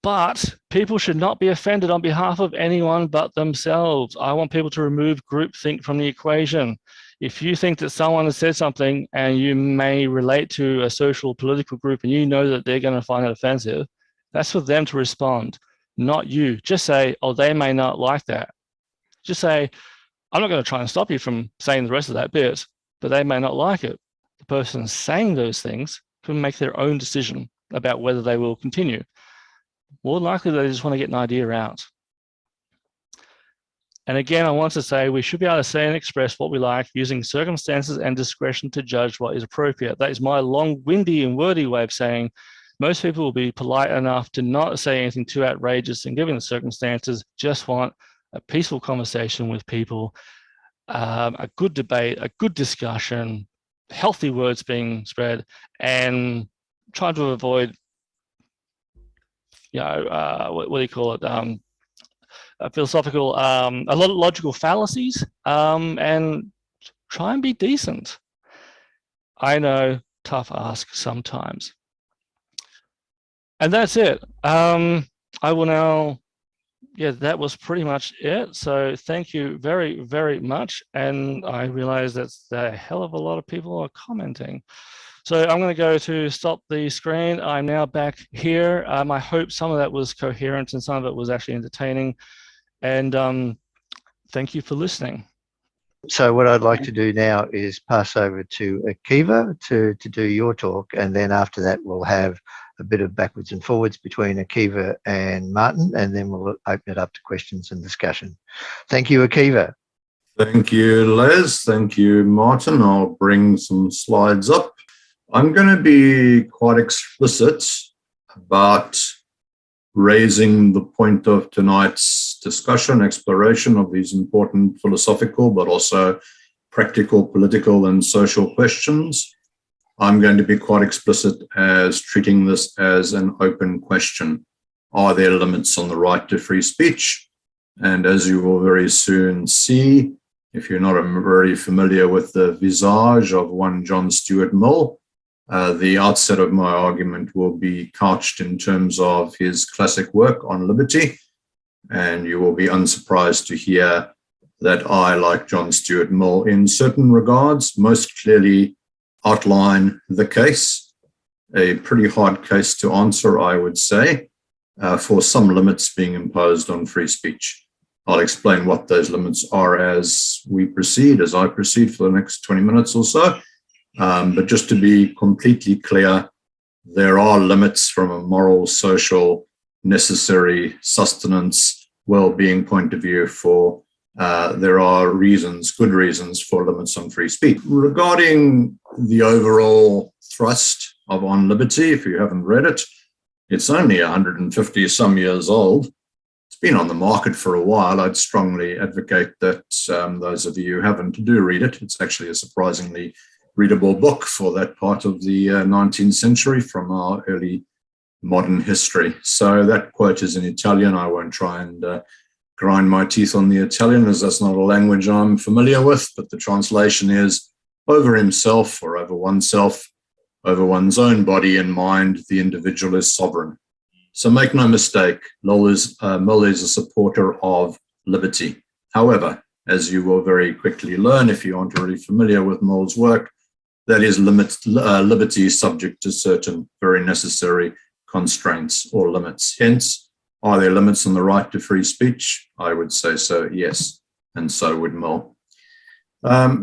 But people should not be offended on behalf of anyone but themselves. I want people to remove groupthink from the equation. If you think that someone has said something and you may relate to a social political group and you know that they're going to find it offensive, that's for them to respond, not you. Just say, oh, they may not like that. Just say, I'm not going to try and stop you from saying the rest of that bit, but they may not like it. The person saying those things can make their own decision about whether they will continue. More likely, they just want to get an idea out. And again, I want to say we should be able to say and express what we like using circumstances and discretion to judge what is appropriate. That is my long-winded and wordy way of saying most people will be polite enough to not say anything too outrageous, and given the circumstances, just want a peaceful conversation with people, a good debate, a good discussion, healthy words being spread, and trying to avoid, what do you call it? Philosophical, a lot of logical fallacies, and try and be decent. I know, tough ask sometimes. And that's it. I will now, that was pretty much it. So thank you very, very much. And I realize that's a hell of a lot of people are commenting. So I'm going to go to stop the screen. I'm now back here. I hope some of that was coherent and some of it was actually entertaining. And thank you for listening. So what I'd like to do now is pass over to Akiva to do your talk. And then after that, we'll have a bit of backwards and forwards between Akiva and Martin, and then we'll open it up to questions and discussion. Thank you, Akiva. Thank you, Les. Thank you, Martin. I'll bring some slides up. I'm going to be quite explicit about raising the point of tonight's discussion, exploration of these important philosophical, but also practical, political, and social questions. I'm going to be quite explicit as treating this as an open question. Are there limits on the right to free speech? And as you will very soon see, if you're not very familiar with the visage of one John Stuart Mill, the outset of my argument will be couched in terms of his classic work on liberty. And you will be unsurprised to hear that I, like John Stuart Mill, in certain regards, most clearly outline the case, a pretty hard case to answer, I would say, for some limits being imposed on free speech. I'll explain what those limits are as I proceed for the next 20 minutes or so. But just to be completely clear, there are limits from a moral, social, necessary sustenance, well-being point of view for there are reasons, good reasons for limits on free speech. Regarding the overall thrust of On Liberty, if you haven't read it, it's only 150 some years old. It's been on the market for a while. I'd strongly advocate that those of you who haven't do read it. It's actually a surprisingly readable book for that part of the 19th century from our early modern history. So that quote is in Italian. I won't try and grind my teeth on the Italian, as that's not a language I'm familiar with, but the translation is, over himself or over oneself, over one's own body and mind, the individual is sovereign. So make no mistake, Mill is a supporter of liberty. However, as you will very quickly learn if you aren't already familiar with Mill's work, that is liberty is subject to certain very necessary constraints or limits. Hence, are there limits on the right to free speech? I would say so, yes, and so would Mill.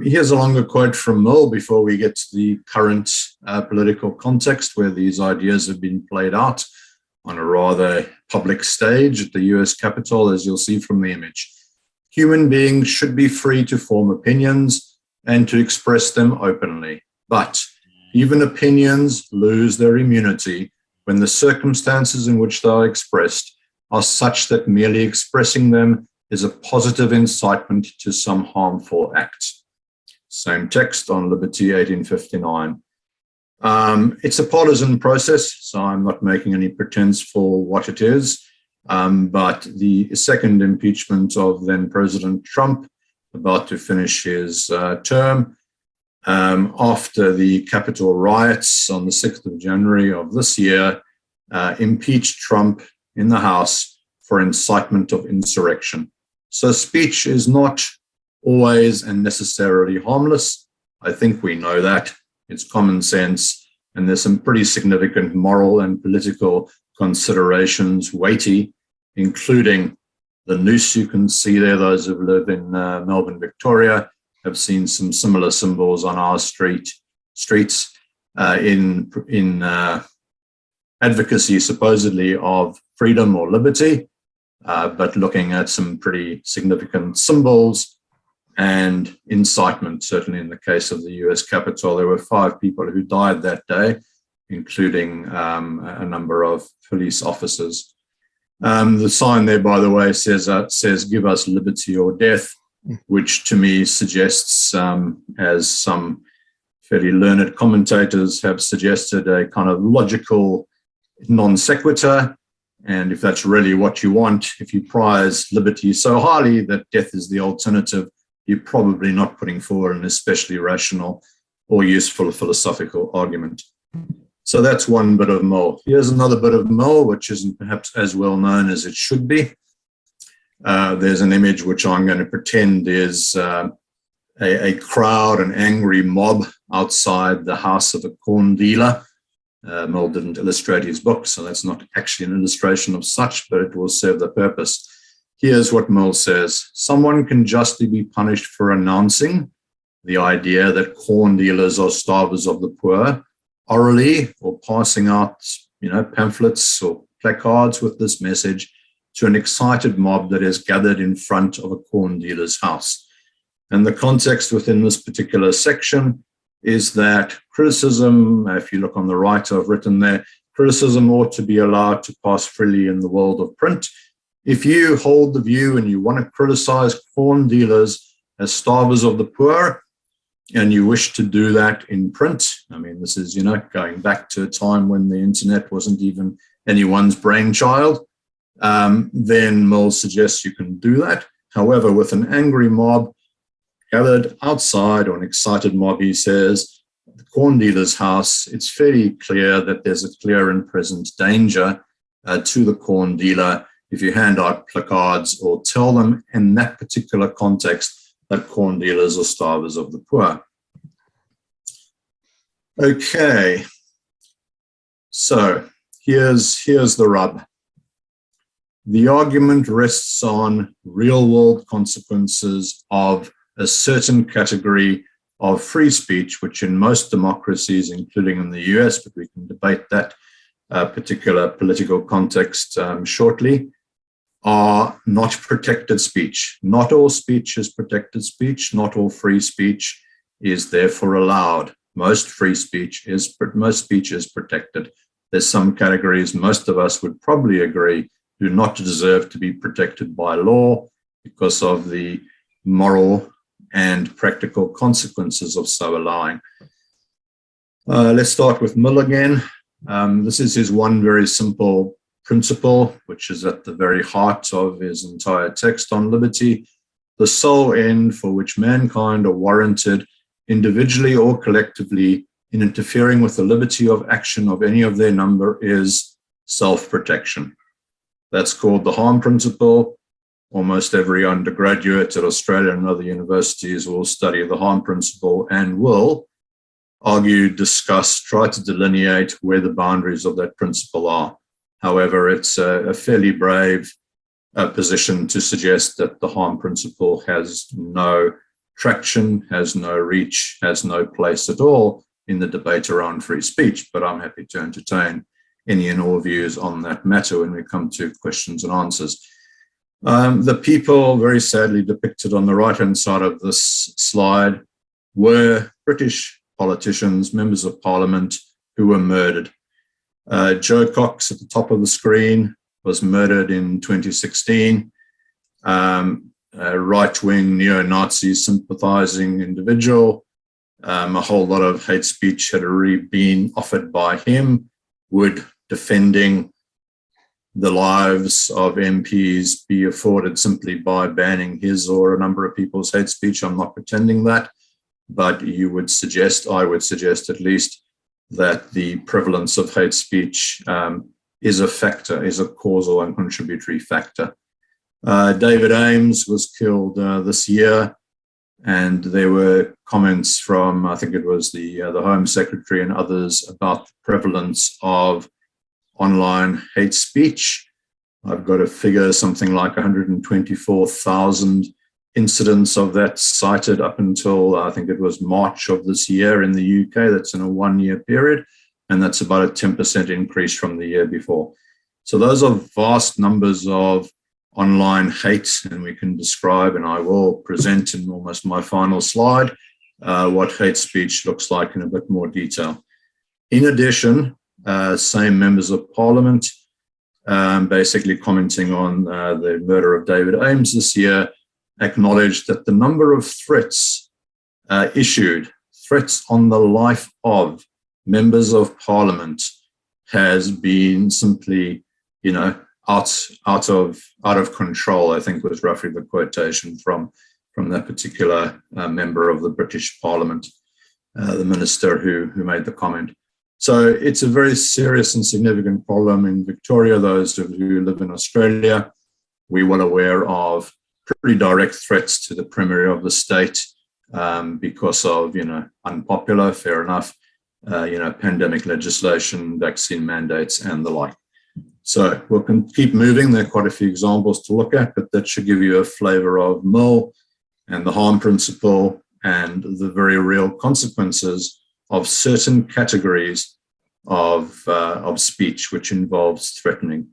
Here's a longer quote from Mill before we get to the current political context where these ideas have been played out on a rather public stage at the US Capitol, as you'll see from the image. Human beings should be free to form opinions and to express them openly. But even opinions lose their immunity when the circumstances in which they are expressed are such that merely expressing them is a positive incitement to some harmful act. Same text on Liberty, 1859. It's a partisan process, so I'm not making any pretense for what it is. But the second impeachment of then President Trump, about to finish his term, after the Capitol riots on the 6th of January of this year, impeached Trump in the House for incitement of insurrection. So speech is not always and necessarily harmless. I think we know that. It's common sense, and there's some pretty significant moral and political considerations, weighty, including the noose you can see there. Those who live in Melbourne, Victoria, have seen some similar symbols on our streets in advocacy, supposedly, of freedom or liberty. but looking at some pretty significant symbols and incitement. Certainly in the case of the US Capitol, there were 5 people who died that day, including a number of police officers. The sign there, by the way, says "Give us liberty or death," which to me suggests, as some fairly learned commentators have suggested, a kind of logical non sequitur. And if that's really what you want, if you prize liberty so highly that death is the alternative, you're probably not putting forward an especially rational or useful philosophical argument. So that's one bit of Mill. Here's another bit of Mill, which isn't perhaps as well known as it should be. There's an image which I'm going to pretend is a crowd, an angry mob outside the house of a corn dealer. Mill didn't illustrate his book, so that's not actually an illustration of such, but it will serve the purpose. Here's what Mill says: someone can justly be punished for announcing the idea that corn dealers are starvers of the poor, orally, or passing out, pamphlets or placards with this message to an excited mob that is gathered in front of a corn dealer's house. And the context within this particular section is that criticism, if you look on the right, I've written there, criticism ought to be allowed to pass freely in the world of print. If you hold the view and you want to criticize corn dealers as starvers of the poor, and you wish to do that in print, I mean, this is, going back to a time when the internet wasn't even anyone's brainchild, then Mill suggests you can do that. However, with an angry mob gathered outside, or an excited mob, he says, the corn dealer's house, it's fairly clear that there's a clear and present danger to the corn dealer if you hand out placards or tell them in that particular context that corn dealers are starvers of the poor. Okay, so here's the rub. The argument rests on real-world consequences of a certain category of free speech, which in most democracies, including in the US, but we can debate that particular political context shortly, are not protected speech. Not all speech is protected speech. Not all free speech is therefore allowed. Most speech is protected. There's some categories most of us would probably agree do not deserve to be protected by law because of the moral and practical consequences of so allowing. Let's start with Mill again. This is his one very simple principle, which is at the very heart of his entire text on liberty. The sole end for which mankind are warranted, individually or collectively, in interfering with the liberty of action of any of their number is self-protection. That's called the harm principle. Almost every undergraduate at Australia and other universities will study the harm principle and will argue, discuss, try to delineate where the boundaries of that principle are. However, it's a fairly brave position to suggest that the harm principle has no traction, has no reach, has no place at all in the debate around free speech. But I'm happy to entertain any and all views on that matter when we come to questions and answers. The people very sadly depicted on the right-hand side of this slide were British politicians, members of parliament, who were murdered. Joe Cox at the top of the screen was murdered in 2016. A right-wing neo-Nazi sympathizing individual. A whole lot of hate speech had already been offered by him. Would defending the lives of MPs be afforded simply by banning his or a number of people's hate speech? I'm not pretending that, but I would suggest at least, that the prevalence of hate speech is a factor, is a causal and contributory factor. David Ames was killed this year, and there were comments from, I think it was the Home Secretary and others, about the prevalence of online hate speech. I've got a figure, something like 124,000 incidents of that cited up until, I think it was March of this year in the UK. That's in a 1-year period, and that's about a 10% increase from the year before. So those are vast numbers of online hate, and we can describe, and I will present in almost my final slide, what hate speech looks like in a bit more detail. In addition, same members of Parliament, basically commenting on the murder of David Ames this year, acknowledged that the number of threats issued, threats on the life of members of Parliament, has been simply, out of control, I think was roughly the quotation from that particular member of the British Parliament, the minister who made the comment. So it's a very serious and significant problem in Victoria. Those of you who live in Australia, we're well aware of pretty direct threats to the Premier of the state because of, unpopular, fair enough, pandemic legislation, vaccine mandates, and the like. So we can keep moving. There are quite a few examples to look at, but that should give you a flavor of Mill and the harm principle and the very real consequences of certain categories of speech which involves threatening.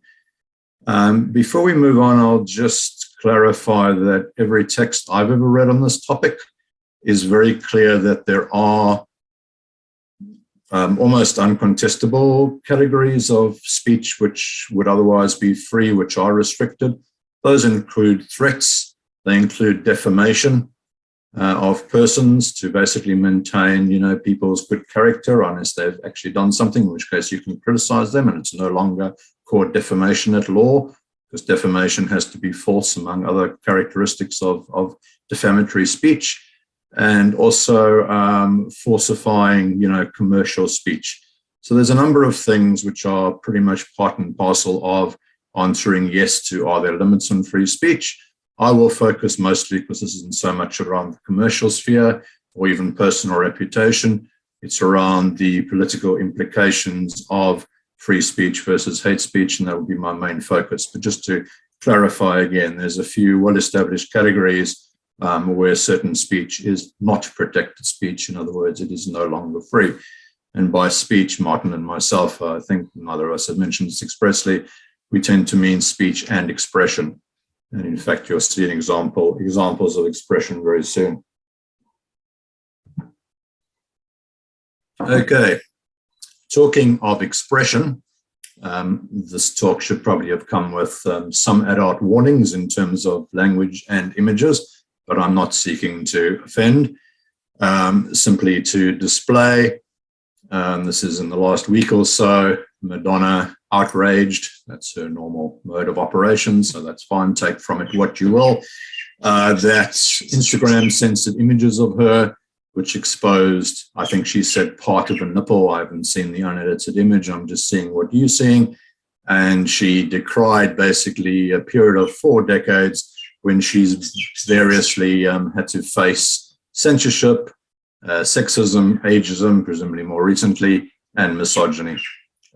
Before we move on, I'll just clarify that every text I've ever read on this topic is very clear that there are almost uncontestable categories of speech which would otherwise be free, which are restricted. Those include threats, they include defamation of persons to basically maintain, people's good character unless they've actually done something, in which case you can criticize them and it's no longer called defamation at law, because defamation has to be false, among other characteristics of defamatory speech. And also falsifying, commercial speech. So there's a number of things which are pretty much part and parcel of answering yes to, are there limits on free speech? I will focus mostly, because this isn't so much around the commercial sphere or even personal reputation, it's around the political implications of free speech versus hate speech, and that will be my main focus. But just to clarify again, there's a few well-established categories where certain speech is not protected speech. In other words, it is no longer free. And by speech, Martin and myself, I think neither of us have mentioned this expressly, we tend to mean speech and expression. And in fact, you'll see examples of expression very soon. Okay, talking of expression, this talk should probably have come with some adult warnings in terms of language and images, but I'm not seeking to offend, simply to display. This is in the last week or so, Madonna outraged. That's her normal mode of operation, so that's fine. Take from it what you will. That Instagram censored images of her, which exposed, I think she said, part of a nipple. I haven't seen the unedited image. I'm just seeing what you're seeing. And she decried basically a period of 4 decades when she's variously had to face censorship, sexism, ageism, presumably more recently, and misogyny.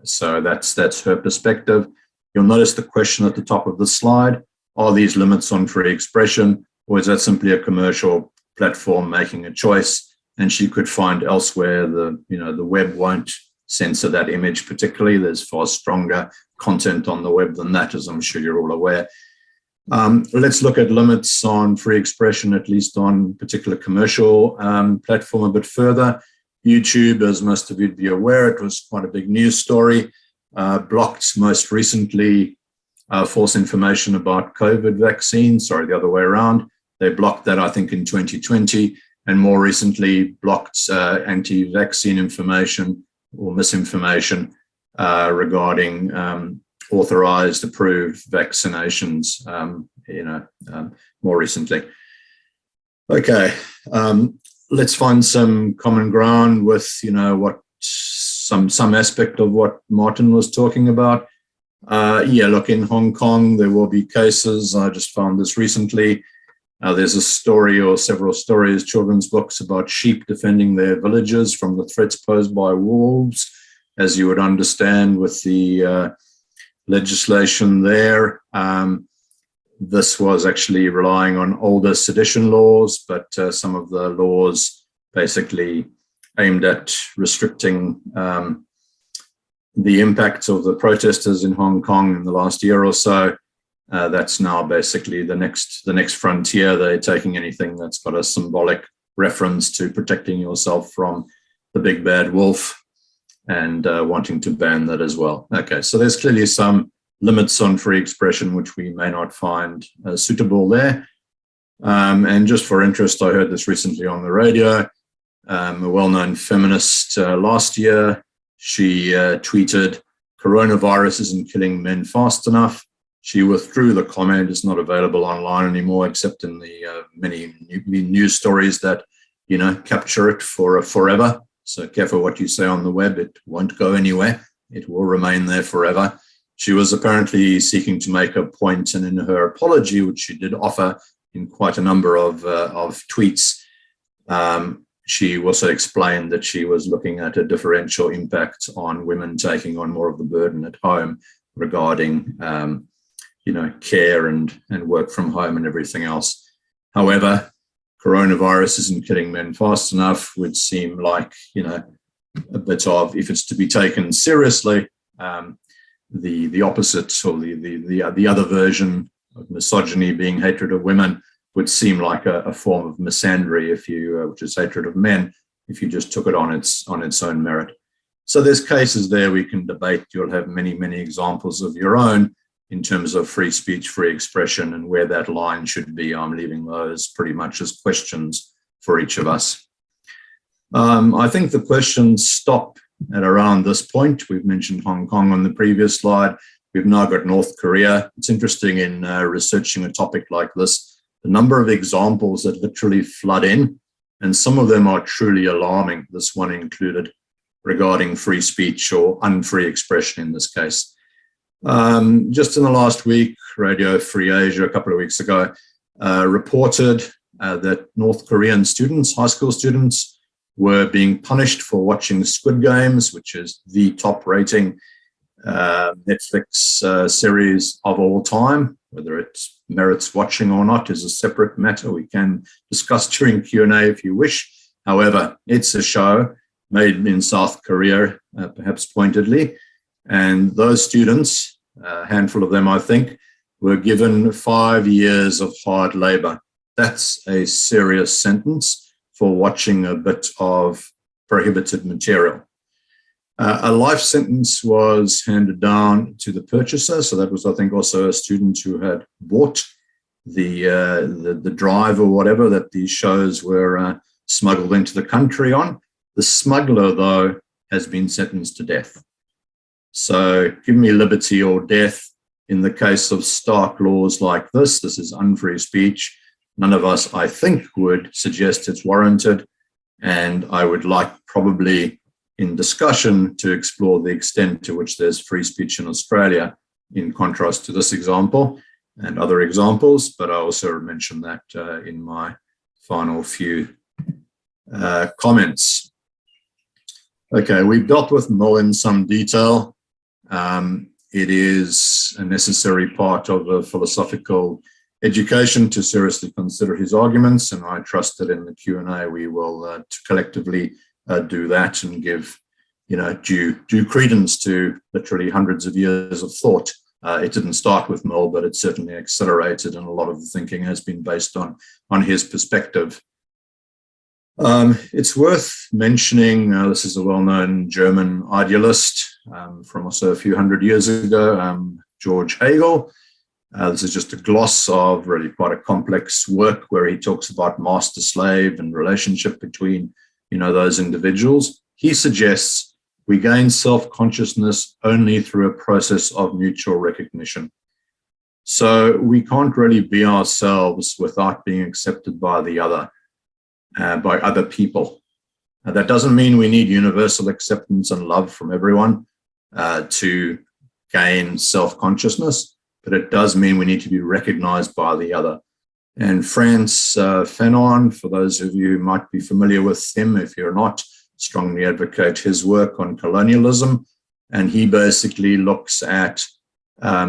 So that's her perspective. You'll notice the question at the top of the slide: are these limits on free expression, or is that simply a commercial platform making a choice? And she could find elsewhere the web won't censor that image particularly. There's far stronger content on the web than that, as I'm sure you're all aware. Let's look at limits on free expression, at least on particular commercial platform a bit further. YouTube, as most of you'd be aware, it was quite a big news story, blocked most recently false information about COVID vaccines, sorry, the other way around. They blocked that, I think, in 2020, and more recently blocked anti-vaccine information or misinformation regarding authorized, approved vaccinations, more recently. Okay, let's find some common ground with, what some aspect of what Martin was talking about. Look, in Hong Kong, there will be cases. I just found this recently. There's a story or several stories, children's books about sheep defending their villages from the threats posed by wolves, as you would understand with the legislation there. This was actually relying on older sedition laws, but some of the laws basically aimed at restricting the impacts of the protesters in Hong Kong in the last year or so. That's now basically the next frontier. They're taking anything that's got a symbolic reference to protecting yourself from the big bad wolf and wanting to ban that as well. Okay, so there's clearly some limits on free expression which we may not find suitable there. And just for interest, I heard this recently on the radio. A well-known feminist last year, she tweeted, "Coronavirus isn't killing men fast enough." She withdrew the comment. It's not available online anymore, except in the many news stories that, capture it for forever. So careful what you say on the web. It won't go anywhere. It will remain there forever. She was apparently seeking to make a point, and in her apology, which she did offer in quite a number of tweets, she also explained that she was looking at a differential impact on women taking on more of the burden at home regarding care and work from home and everything else. However, coronavirus isn't killing men fast enough would seem like, a bit of, if it's to be taken seriously, the opposite, or the other version of misogyny being hatred of women would seem like a form of misandry, which is hatred of men, if you just took it on its own merit. So there's cases there we can debate. You'll have many, many examples of your own in terms of free speech, free expression, and where that line should be. I'm leaving those pretty much as questions for each of us. I think the questions stop at around this point. We've mentioned Hong Kong on the previous slide. We've now got North Korea. It's interesting in researching a topic like this, the number of examples that literally flood in, and some of them are truly alarming, this one included, regarding free speech or unfree expression in this case. Just in the last week, Radio Free Asia, a couple of weeks ago, reported that North Korean students, high school students, were being punished for watching Squid Games, which is the top rating Netflix series of all time. Whether it merits watching or not is a separate matter we can discuss during Q&A if you wish. However, it's a show made in South Korea, perhaps pointedly, and those students, a handful of them I think, were given 5 years of hard labor. That's a serious sentence for watching a bit of prohibited material. A life sentence was handed down to the purchaser. So that was, I think, also a student who had bought the drive or whatever that these shows were smuggled into the country on. The smuggler, though, has been sentenced to death. So give me liberty or death. In the case of stark laws like this is unfree speech. None of us, I think, would suggest it's warranted. And I would like probably in discussion to explore the extent to which there's free speech in Australia, in contrast to this example and other examples. But I also mentioned that in my final few comments. Okay, we've dealt with Mill in some detail. It is a necessary part of a philosophical education to seriously consider his arguments, and I trust that in the Q&A we will collectively do that and give, due credence to literally hundreds of years of thought. It didn't start with Mill, but it certainly accelerated, and a lot of the thinking has been based on his perspective. It's worth mentioning, this is a well-known German idealist from also a few hundred years ago, George Hegel. This is just a gloss of really quite a complex work where he talks about master-slave and relationship between, those individuals. He suggests we gain self-consciousness only through a process of mutual recognition. So we can't really be ourselves without being accepted by the other, by other people. That doesn't mean we need universal acceptance and love from everyone to gain self-consciousness, but it does mean we need to be recognized by the other. And Frantz Fanon, for those of you who might be familiar with him, if you're not, strongly advocate his work on colonialism. And he basically looks at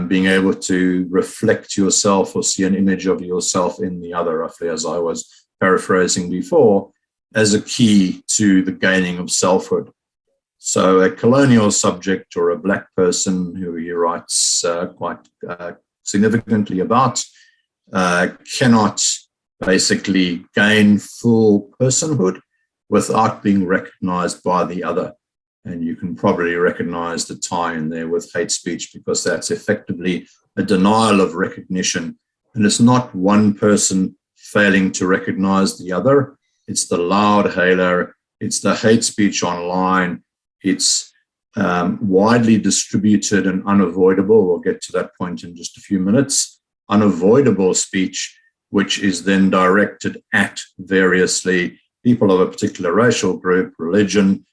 being able to reflect yourself or see an image of yourself in the other, roughly as I was paraphrasing before, as a key to the gaining of selfhood. So a colonial subject or a black person who he writes quite significantly about, cannot basically gain full personhood without being recognized by the other. And you can probably recognize the tie in there with hate speech, because that's effectively a denial of recognition. And it's not one person failing to recognize the other. It's the loud hailer. It's the hate speech online. It's widely distributed and unavoidable. We'll get to that point in just a few minutes. Unavoidable speech, which is then directed at variously people of a particular racial group, religion,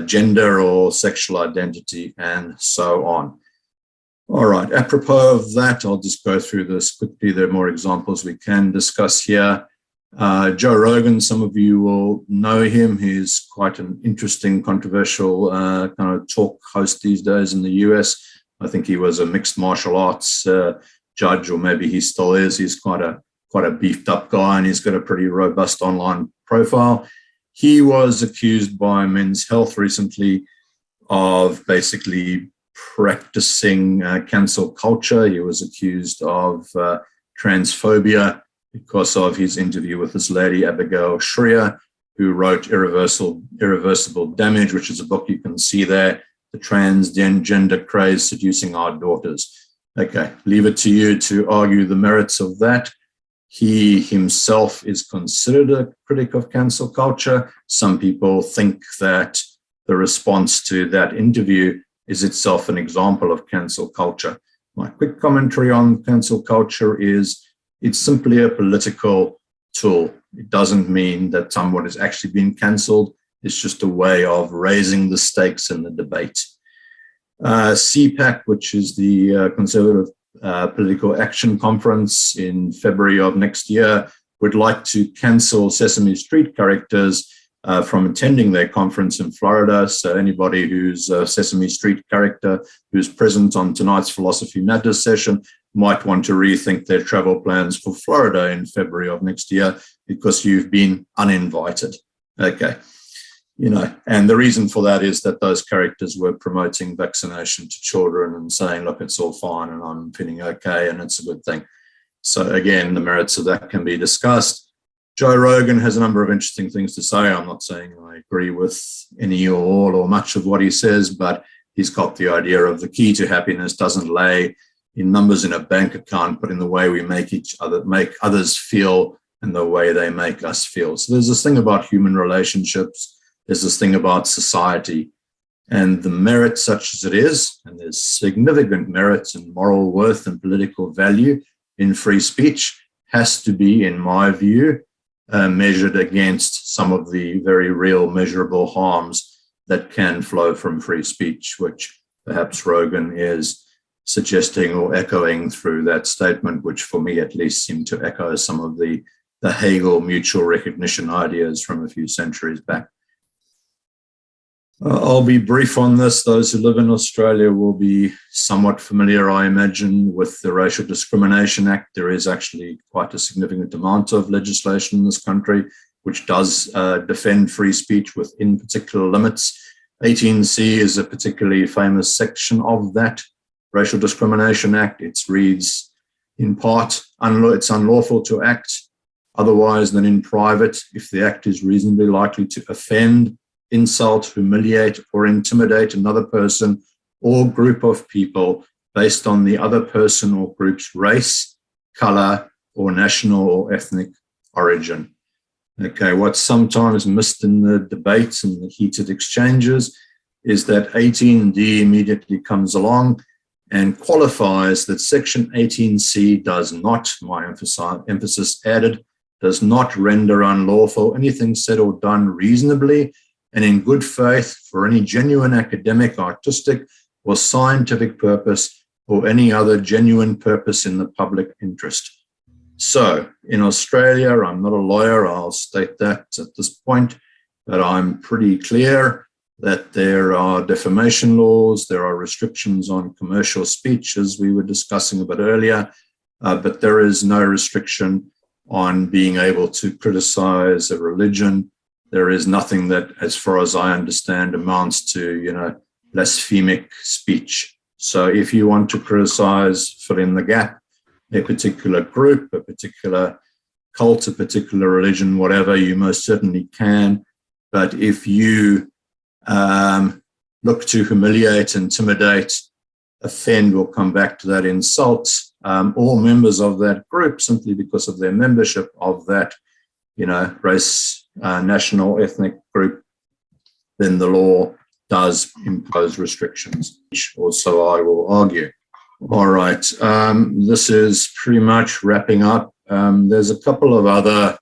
gender or sexual identity, and so on. All right, apropos of that, I'll just go through this quickly. There are more examples we can discuss here. Joe Rogan, some of you will know him. He's quite an interesting, controversial kind of talk host these days in the US. I think he was a mixed martial arts judge, or maybe he still is. He's quite a beefed up guy, and he's got a pretty robust online profile. He was accused by Men's Health recently of basically practicing cancel culture. He was accused of transphobia because of his interview with this lady, Abigail Shrier, who wrote Irreversible Damage, which is a book you can see there, The Transgender Craze Seducing Our Daughters. Okay, leave it to you to argue the merits of that. He himself is considered a critic of cancel culture. Some people think that the response to that interview is itself an example of cancel culture. My quick commentary on cancel culture is it's simply a political tool. It doesn't mean that someone is actually being cancelled. It's just a way of raising the stakes in the debate. CPAC, which is the Conservative Political Action Conference in February of next year, would like to cancel Sesame Street characters from attending their conference in Florida. So anybody who's a Sesame Street character who's present on tonight's Philosophy Matters session might want to rethink their travel plans for Florida in February of next year, because you've been uninvited. Okay. You know, and the reason for that is that those characters were promoting vaccination to children and saying, look, it's all fine and I'm feeling okay and it's a good thing. So again, the merits of that can be discussed. Joe Rogan has a number of interesting things to say. I'm not saying I agree with any or all or much of what he says, but he's got the idea of the key to happiness doesn't lay in numbers in a bank account, but in the way we make others feel and the way they make us feel. So there's this thing about human relationships. There's this thing about society, and the merit, such as it is, and there's significant merits and moral worth and political value in free speech, has to be, in my view, measured against some of the very real measurable harms that can flow from free speech, which perhaps Rogan is suggesting or echoing through that statement, which for me at least seemed to echo some of the Hegel mutual recognition ideas from a few centuries back. I'll be brief on this. Those who live in Australia will be somewhat familiar, I imagine, with the Racial Discrimination Act. There is actually quite a significant amount of legislation in this country which does defend free speech within particular limits. 18C is a particularly famous section of that Racial Discrimination Act. It reads, in part, it's unlawful to act otherwise than in private if the act is reasonably likely to offend, insult, humiliate, or intimidate another person or group of people based on the other person or group's race, color, or national or ethnic origin. Okay, what's sometimes missed in the debates and the heated exchanges is that 18D immediately comes along and qualifies that Section 18C does not, my emphasis added, does not render unlawful anything said or done reasonably and in good faith for any genuine academic, artistic, or scientific purpose, or any other genuine purpose in the public interest. So, in Australia, I'm not a lawyer, I'll state that at this point, but I'm pretty clear that there are defamation laws, there are restrictions on commercial speech, as we were discussing a bit earlier, but there is no restriction on being able to criticize a religion. There is nothing that, as far as I understand, amounts to, blasphemic speech. So if you want to criticize, fill in the gap, a particular group, a particular cult, a particular religion, whatever, you most certainly can. But if you look to humiliate, intimidate, offend, we'll come back to that, insult all members of that group simply because of their membership of that, race, national, ethnic group, then the law does impose restrictions, which also I will argue. All right, this is pretty much wrapping up. There's a couple of other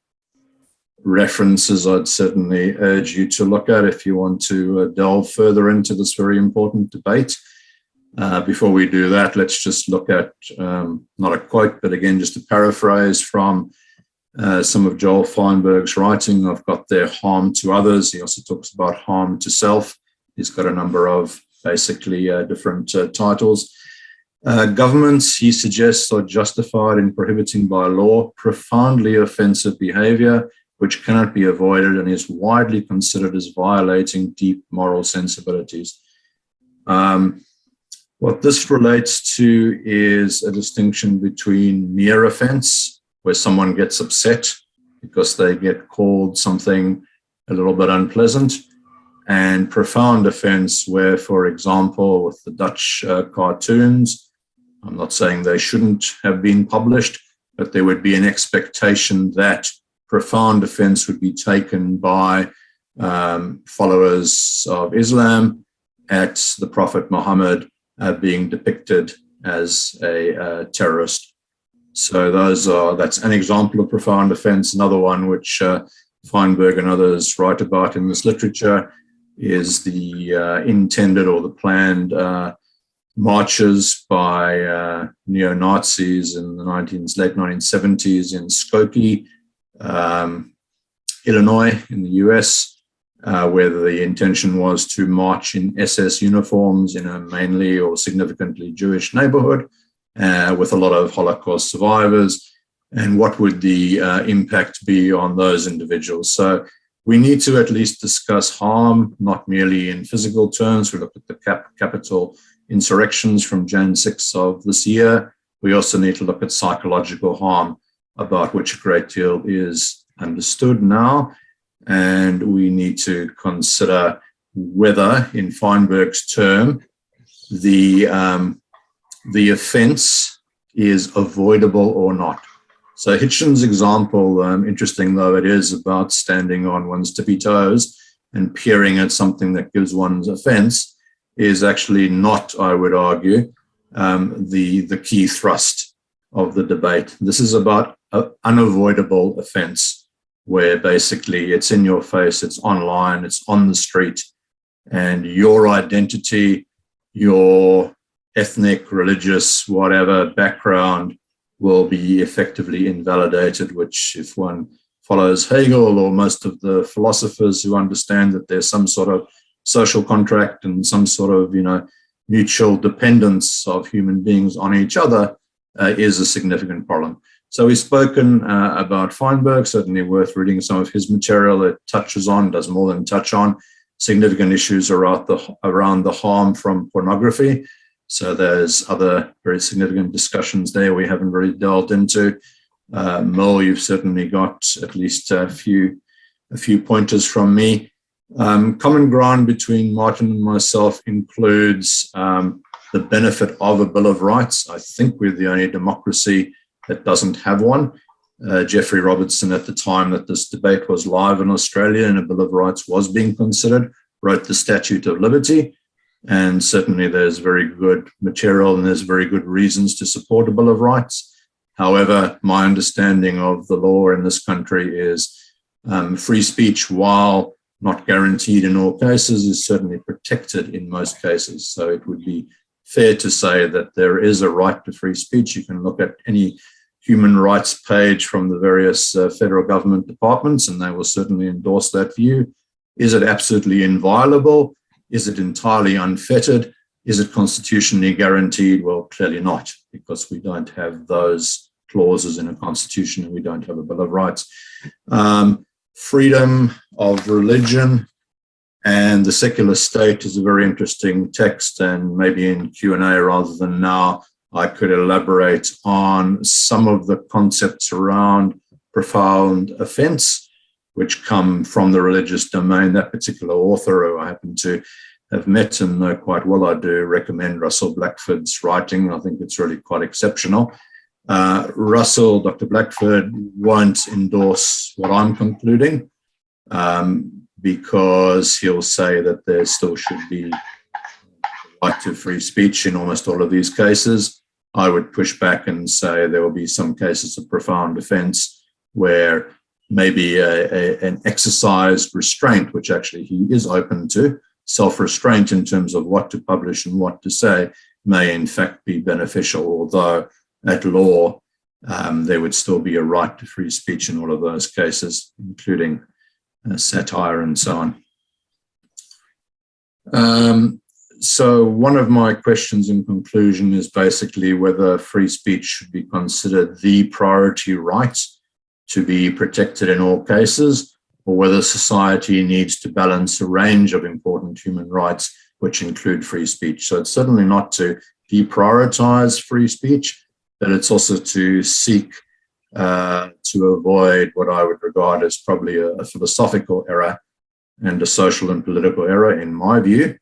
references I'd certainly urge you to look at if you want to delve further into this very important debate. Before we do that, let's just look at, not a quote, but again, just a paraphrase from some of Joel Feinberg's writing. I've got there harm to others. He also talks about harm to self. He's got a number of basically different titles. Governments, he suggests, are justified in prohibiting by law profoundly offensive behavior which cannot be avoided and is widely considered as violating deep moral sensibilities. What this relates to is a distinction between mere offense, where someone gets upset because they get called something a little bit unpleasant, and profound offense, where, for example, with the Dutch cartoons, I'm not saying they shouldn't have been published, but there would be an expectation that profound offense would be taken by followers of Islam at the Prophet Muhammad being depicted as a terrorist. So that's an example of profound offense. Another one which Feinberg and others write about in this literature is the intended or the planned marches by neo-Nazis in the late 1970s in Skokie, Illinois in the US, where the intention was to march in SS uniforms in a mainly or significantly Jewish neighborhood with a lot of Holocaust survivors. And what would the impact be on those individuals? So we need to at least discuss harm, not merely in physical terms. We looked at the capital insurrections from Jan 6 of this year. We also need to look at psychological harm, about which a great deal is understood now. And we need to consider whether, in Feinberg's term, the offense is avoidable or not. So Hitchens' example, interesting though it is, about standing on one's tippy toes and peering at something that gives one's offense, is actually not, I would argue, the key thrust of the debate. This is about an unavoidable offense, where basically it's in your face, it's online, it's on the street, and your identity, your ethnic, religious, whatever background will be effectively invalidated, which, if one follows Hegel or most of the philosophers who understand that there's some sort of social contract and some sort of, mutual dependence of human beings on each other, is a significant problem. So we've spoken about Feinberg, certainly worth reading some of his material. It touches on, does more than touch on, significant issues around the harm from pornography. So there's other very significant discussions there we haven't really delved into. Mo, you've certainly got at least a few pointers from me. Common ground between Martin and myself includes the benefit of a Bill of Rights. I think we're the only democracy that doesn't have one. Geoffrey Robertson, at the time that this debate was live in Australia and a Bill of Rights was being considered, wrote the Statute of Liberty. And certainly there's very good material and there's very good reasons to support a Bill of Rights. However, my understanding of the law in this country is free speech, while not guaranteed in all cases, is certainly protected in most cases. So it would be fair to say that there is a right to free speech. You can look at any human rights page from the various federal government departments, and they will certainly endorse that view. Is it absolutely inviolable? Is it entirely unfettered? Is it constitutionally guaranteed? Well, clearly not, because we don't have those clauses in a constitution and we don't have a Bill of Rights. Freedom of religion And The Secular State is a very interesting text, and maybe in Q&A rather than now, I could elaborate on some of the concepts around profound offense, which come from the religious domain. That particular author, who I happen to have met and know quite well, I do recommend Russell Blackford's writing. I think it's really quite exceptional. Dr. Blackford, won't endorse what I'm concluding, because he'll say that there still should be the right to free speech in almost all of these cases. I would push back and say there will be some cases of profound offense where maybe an exercised restraint, which actually he is open to, self-restraint in terms of what to publish and what to say, may in fact be beneficial, although at law there would still be a right to free speech in all of those cases, including satire and so on. So one of my questions in conclusion is basically whether free speech should be considered the priority right to be protected in all cases, or whether society needs to balance a range of important human rights, which include free speech. So it's certainly not to deprioritize free speech, but it's also to seek to avoid what I would regard as probably a philosophical error and a social and political error, in my view,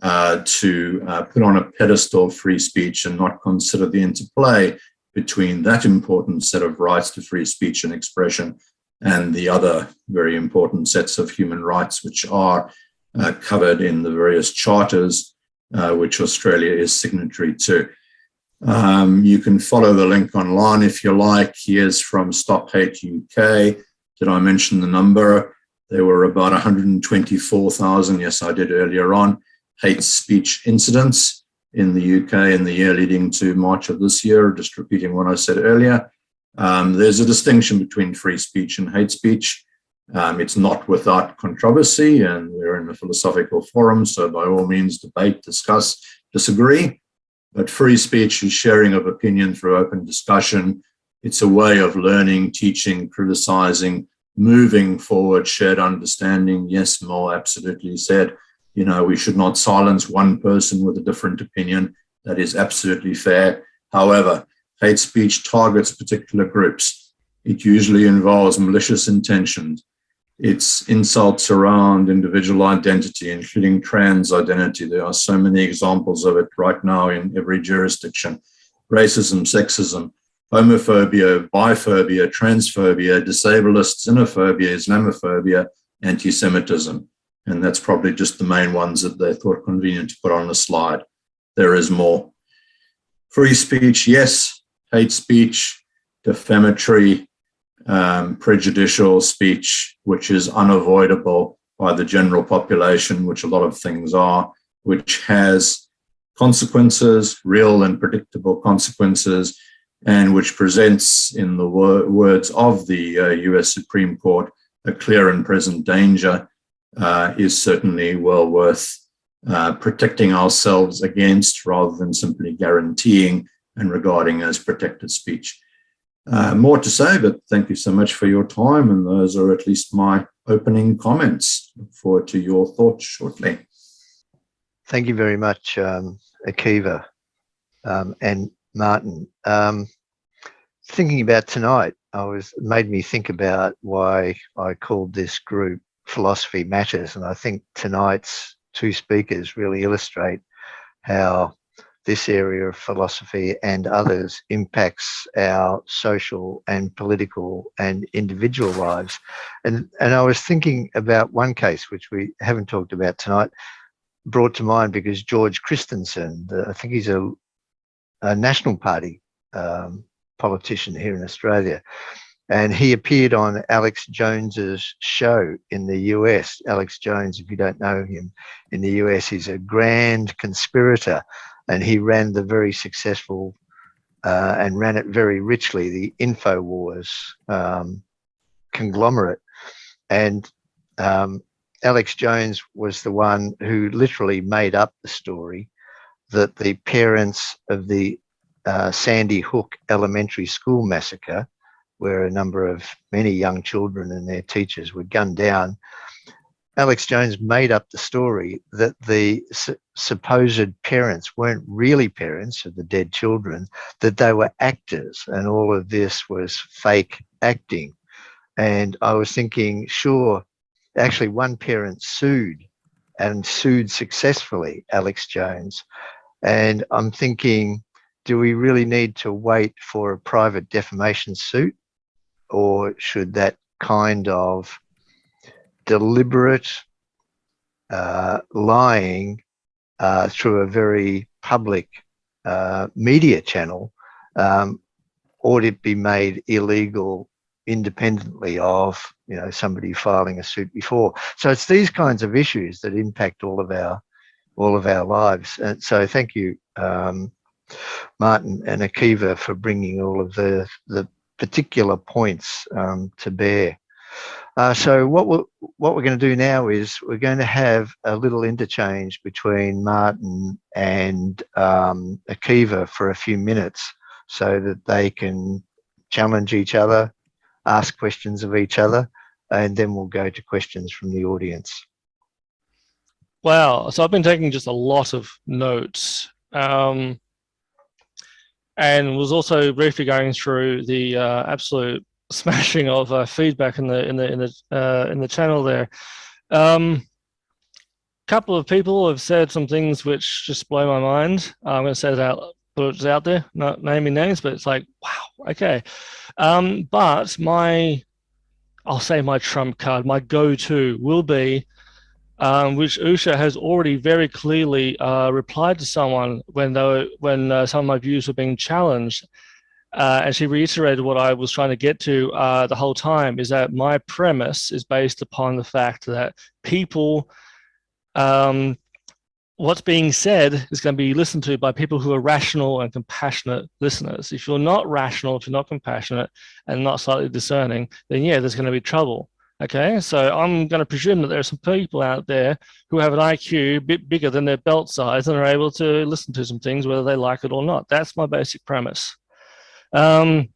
to put on a pedestal free speech and not consider the interplay between that important set of rights to free speech and expression and the other very important sets of human rights, which are covered in the various charters which Australia is signatory to. You can follow the link online if you like. Here's from Stop Hate UK. Did I mention the number? There were about 124,000, yes, I did earlier on, hate speech incidents in the UK in the year leading to March of this year, just repeating what I said earlier. There's a distinction between free speech and hate speech. It's not without controversy, and we're in a philosophical forum, so by all means debate, discuss, disagree. But free speech is sharing of opinion through open discussion. It's a way of learning, teaching, criticizing, moving forward, shared understanding. Yes, Mo absolutely said, we should not silence one person with a different opinion. That is absolutely fair. However, hate speech targets particular groups. It usually involves malicious intentions. It's insults around individual identity, including trans identity. There are so many examples of it right now in every jurisdiction. Racism, sexism, homophobia, biphobia, transphobia, disableist, xenophobia, Islamophobia, anti-Semitism. And that's probably just the main ones that they thought convenient to put on the slide. There is more. Free speech, yes. Hate speech, defamatory, prejudicial speech, which is unavoidable by the general population, which a lot of things are, which has consequences, real and predictable consequences, and which presents, in the words of the US Supreme Court, a clear and present danger, is certainly well worth protecting ourselves against rather than simply guaranteeing and regarding as protected speech. More to say, but thank you so much for your time, and those are at least my opening comments. Look forward to your thoughts shortly. Thank you very much, Akiva and Martin. Thinking about tonight, made me think about why I called this group Philosophy Matters, and I think tonight's two speakers really illustrate how this area of philosophy and others impacts our social and political and individual lives. And I was thinking about one case, which we haven't talked about tonight, brought to mind because George Christensen, I think he's a National Party politician here in Australia, and he appeared on Alex Jones's show in the US. Alex Jones, if you don't know him, in the US, he's a grand conspirator, and he ran the very successful and ran it very richly, the InfoWars conglomerate. And Alex Jones was the one who literally made up the story that the parents of the Sandy Hook Elementary School massacre, where a number of many young children and their teachers were gunned down, Alex Jones made up the story that the supposed parents weren't really parents of the dead children, that they were actors, and all of this was fake acting. And I was thinking, sure, actually one parent sued successfully Alex Jones. And I'm thinking, do we really need to wait for a private defamation suit, or should that kind of deliberate lying through a very public media channel, ought it be made illegal independently of somebody filing a suit before? So it's these kinds of issues that impact all of our lives. And so thank you, Martin and Akiva, for bringing all of the particular points to bear. So what we're going to do now is we're going to have a little interchange between Martin and Akiva for a few minutes, so that they can challenge each other, ask questions of each other, and then we'll go to questions from the audience. Wow. So I've been taking just a lot of notes, and was also briefly going through the absolute smashing of feedback in the channel there. Couple of people have said some things which just blow my mind. I'm going to say it out, put it out there, not naming names, but it's like, wow, okay. But I'll say my trump card, my go-to will be, which Usha has already very clearly replied to someone when some of my views were being challenged. And she reiterated what I was trying to get to the whole time, is that my premise is based upon the fact that people, what's being said is going to be listened to by people who are rational and compassionate listeners. If you're not rational, if you're not compassionate and not slightly discerning, then yeah, there's going to be trouble. Okay, so I'm going to presume that there are some people out there who have an IQ a bit bigger than their belt size and are able to listen to some things whether they like it or not. That's my basic premise. However,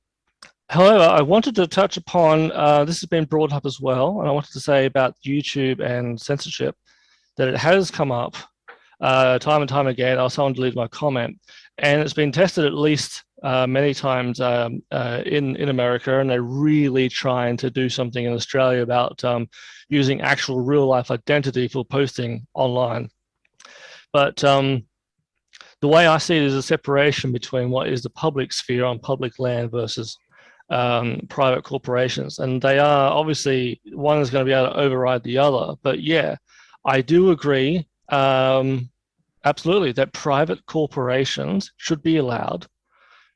I wanted to touch upon, this has been brought up as well, and I wanted to say about YouTube and censorship, that it has come up time and time again. Someone deleted my comment, and it's been tested at least many times in America, and they're really trying to do something in Australia about using actual real life identity for posting online. But the way I see it is a separation between what is the public sphere on public land versus private corporations. And they are obviously, one is going to be able to override the other. But yeah, I do agree absolutely that private corporations should be allowed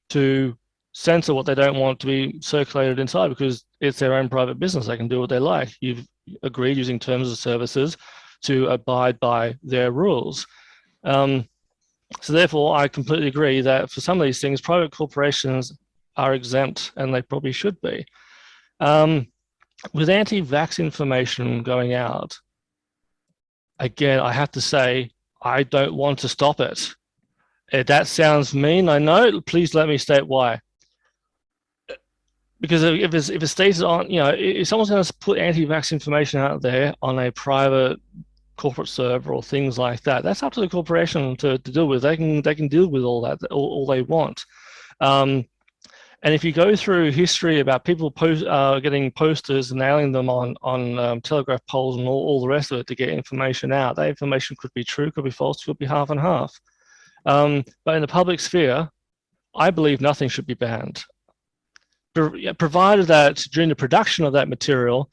to censor what they don't want to be circulated inside, because it's their own private business. They can do what they like. You've agreed using terms of services to abide by their rules. So therefore, I completely agree that for some of these things, private corporations are exempt, and they probably should be. With anti-vax information going out, again, I have to say, I don't want to stop it. That sounds mean, I know. Please let me state why. Because if a state is on, if someone's going to put anti-vax information out there on a private corporate server or things like that, that's up to the corporation to deal with. They can deal with all that, all they want. And if you go through history about people getting posters and nailing them on telegraph poles and all the rest of it to get information out, that information could be true, could be false, could be half and half. But in the public sphere, I believe nothing should be banned, provided that during the production of that material,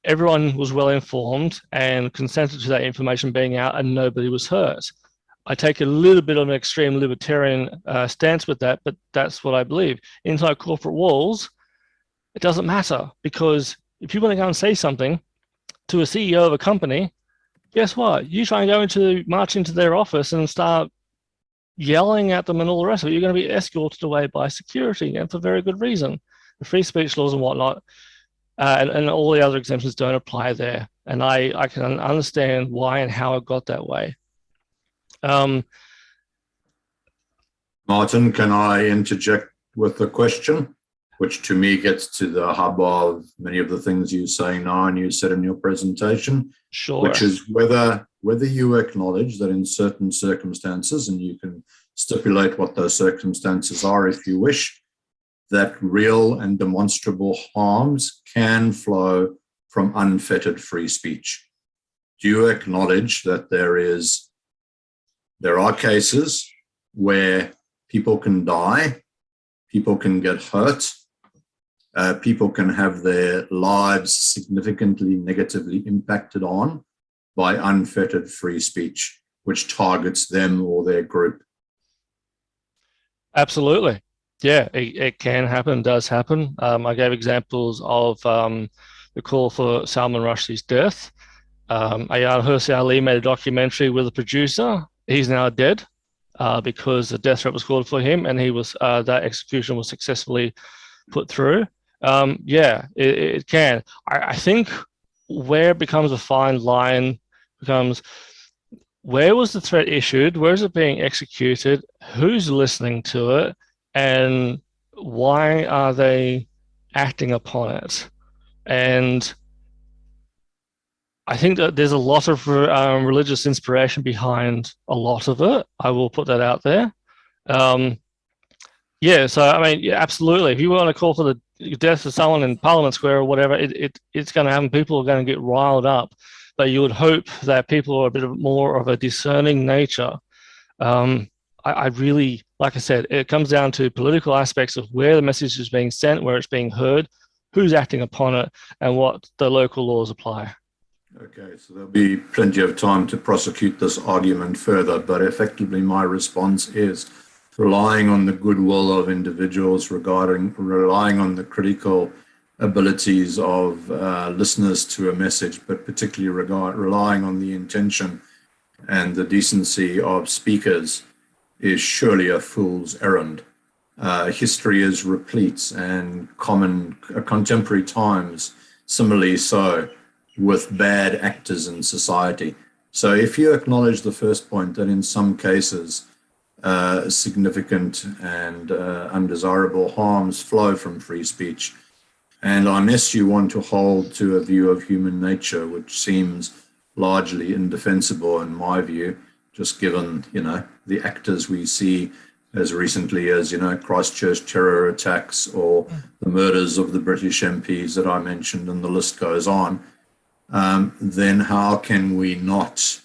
everyone was well informed and consented to that information being out and nobody was hurt. I take a little bit of an extreme libertarian stance with that, but that's what I believe. Inside corporate walls, it doesn't matter, because if you want to go and say something to a CEO of a company, guess what? You try and march into their office and start yelling at them and all the rest of it, you're going to be escorted away by security, and for very good reason. The free speech laws and whatnot, and all the other exemptions don't apply there. And I can understand why and how it got that way. Martin, can I interject with a question? which to me gets to the hub of many of the things you're saying now and you said in your presentation, Sure. which is whether you acknowledge that in certain circumstances, and you can stipulate what those circumstances are if you wish, that real and demonstrable harms can flow from unfettered free speech. Do you acknowledge that there are cases where people can die, people can get hurt, people can have their lives significantly negatively impacted on by unfettered free speech, which targets them or their group? Absolutely. Yeah, it can happen, does happen. I gave examples of the call for Salman Rushdie's death. Ayaan Hirsi Ali made a documentary with a producer. He's now dead because the death threat was called for him, and he was that execution was successfully put through. Yeah, it can. I think where it becomes a fine line becomes, where was the threat issued? Where is it being executed? Who's listening to it? And why are they acting upon it? And I think that there's a lot of religious inspiration behind a lot of it. I will put that out there. Yeah, so I mean, yeah, absolutely. If you want to call for the death of someone in Parliament Square or whatever, it's going to happen. People are going to get riled up. But you would hope that people are a bit more of a discerning nature. I really, like I said, it comes down to political aspects of where the message is being sent, where it's being heard, who's acting upon it, and what the local laws apply. Okay, so there'll be plenty of time to prosecute this argument further, but effectively my response is relying on the goodwill of individuals, relying on the critical abilities of listeners to a message, but particularly relying on the intention and the decency of speakers is surely a fool's errand. History is replete, and contemporary times similarly so, with bad actors in society. So if you acknowledge the first point that in some cases significant and undesirable harms flow from free speech, and unless you want to hold to a view of human nature, which seems largely indefensible in my view, just given, the actors we see as recently as, Christchurch terror attacks or the murders of the British MPs that I mentioned, and the list goes on, then how can we not,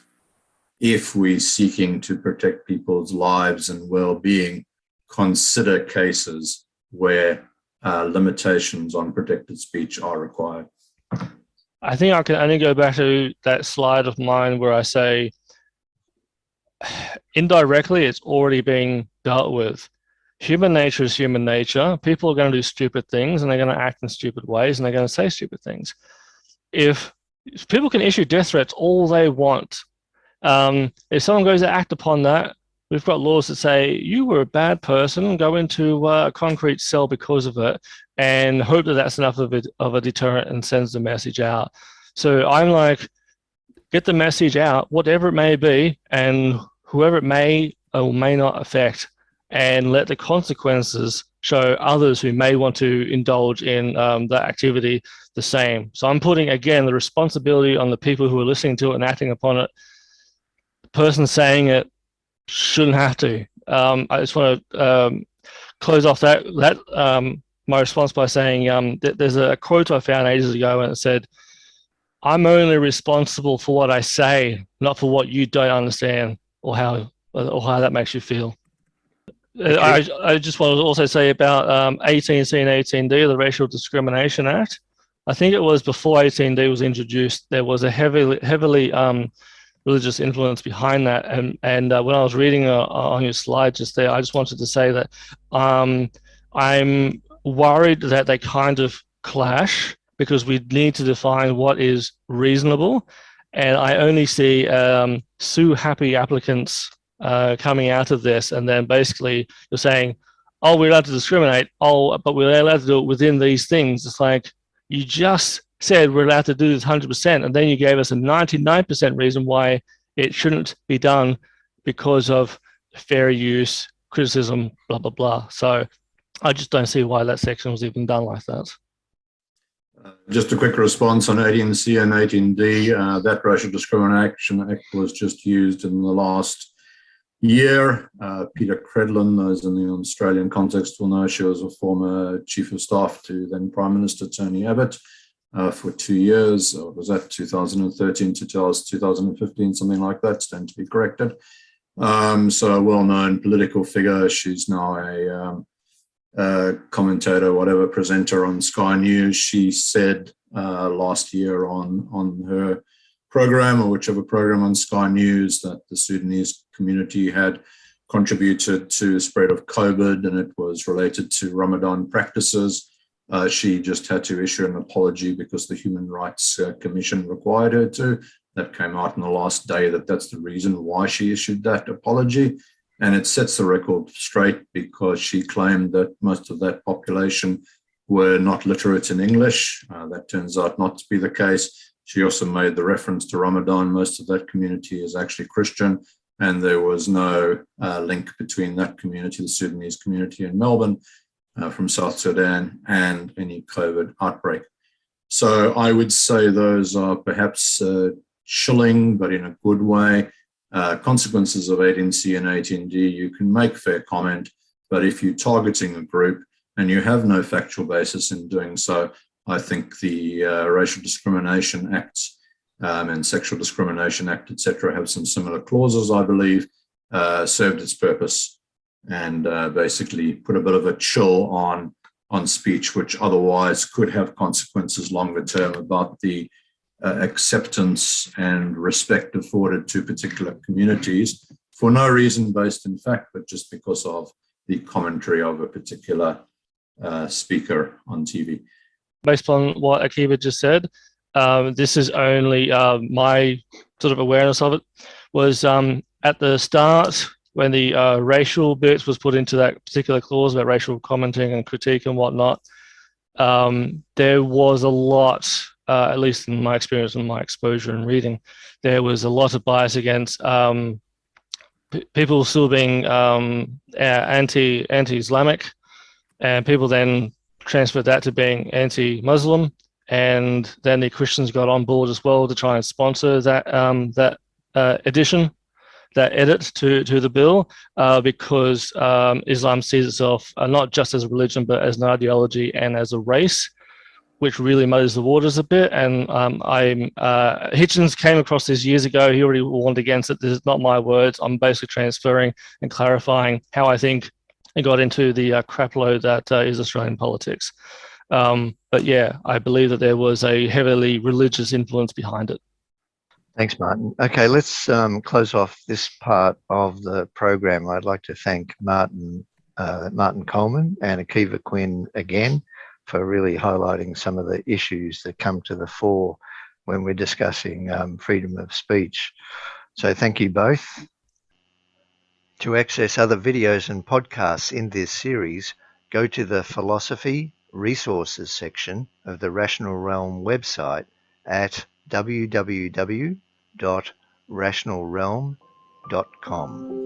if we're seeking to protect people's lives and well-being, consider cases where limitations on protected speech are required? I think I can only go back to that slide of mine where I say, indirectly, it's already being dealt with. Human nature is human nature. People are going to do stupid things, and they're going to act in stupid ways, and they're going to say stupid things. If people can issue death threats all they want, if someone goes to act upon that, we've got laws that say you were a bad person, go into a concrete cell because of it, and hope that that's enough of a deterrent and sends the message out. So I'm like, get the message out, whatever it may be, and whoever it may or may not affect, and let the consequences show others who may want to indulge in that activity the same. So I'm putting, again, the responsibility on the people who are listening to it and acting upon it. The person saying it shouldn't have to. I just want to close off my response by saying there's a quote I found ages ago, and it said, "I'm only responsible for what I say, not for what you don't understand or how that makes you feel." I just want to also say about 18C and 18D, the Racial Discrimination Act. I think it was before 18D was introduced, there was a heavily religious influence behind that. And when I was reading on your slide just there, I just wanted to say that I'm worried that they kind of clash, because we need to define what is reasonable. And I only see sue-happy applicants coming out of this, and then basically you're saying, oh, we're allowed to discriminate, but we're allowed to do it within these things. It's like, you just said we're allowed to do this 100%, and then you gave us a 99% reason why it shouldn't be done because of fair use, criticism, blah, blah, blah. So I just don't see why that section was even done like that. Just a quick response on 18C and 18D. That Racial Discrimination Act was just used in the last year. Peter Credlin, those in the Australian context will know, she was a former Chief of Staff to then Prime Minister Tony Abbott for 2 years. Or was that 2013 to 2015, something like that, stand to be corrected. So a well-known political figure. She's now a commentator, whatever, presenter on Sky News. She said last year on her program, or whichever program on Sky News, that the Sudanese community had contributed to the spread of COVID, and it was related to Ramadan practices. She just had to issue an apology because the Human Rights Commission required her to. That came out in the last day that that's the reason why she issued that apology. And it sets the record straight because she claimed that most of that population were not literate in English. That turns out not to be the case. She also made the reference to Ramadan. Most of that community is actually Christian, and there was no link between that community, the Sudanese community in Melbourne from South Sudan, and any COVID outbreak. So I would say those are perhaps chilling, but in a good way. Consequences of 18C and 18D, you can make fair comment, but if you're targeting a group and you have no factual basis in doing so, I think the Racial Discrimination Acts and Sexual Discrimination Act, etc., have some similar clauses, I believe, served its purpose and basically put a bit of a chill on speech, which otherwise could have consequences longer term about the acceptance and respect afforded to particular communities for no reason based in fact, but just because of the commentary of a particular speaker on TV. Based on what Akiva just said, this is only my sort of awareness of it was at the start when the racial bit was put into that particular clause about racial commenting and critique and whatnot. There was a lot, at least in my experience and my exposure and reading, there was a lot of bias against people still being anti-Islamic, and people then transferred that to being anti-Muslim, and then the Christians got on board as well to try and sponsor that edit to the bill, because Islam sees itself not just as a religion but as an ideology and as a race, which really muddies the waters a bit. And Hitchens came across this years ago. He already warned against it. This is not my words. I'm basically transferring and clarifying how I think it got into the crap load that is Australian politics. But yeah, I believe that there was a heavily religious influence behind it. Thanks, Martin. Okay, let's close off this part of the program. I'd like to thank Martin Coleman and Akiva Quinn again for really highlighting some of the issues that come to the fore when we're discussing freedom of speech. So thank you both. To access other videos and podcasts in this series, go to the Philosophy Resources section of the Rational Realm website at www.rationalrealm.com.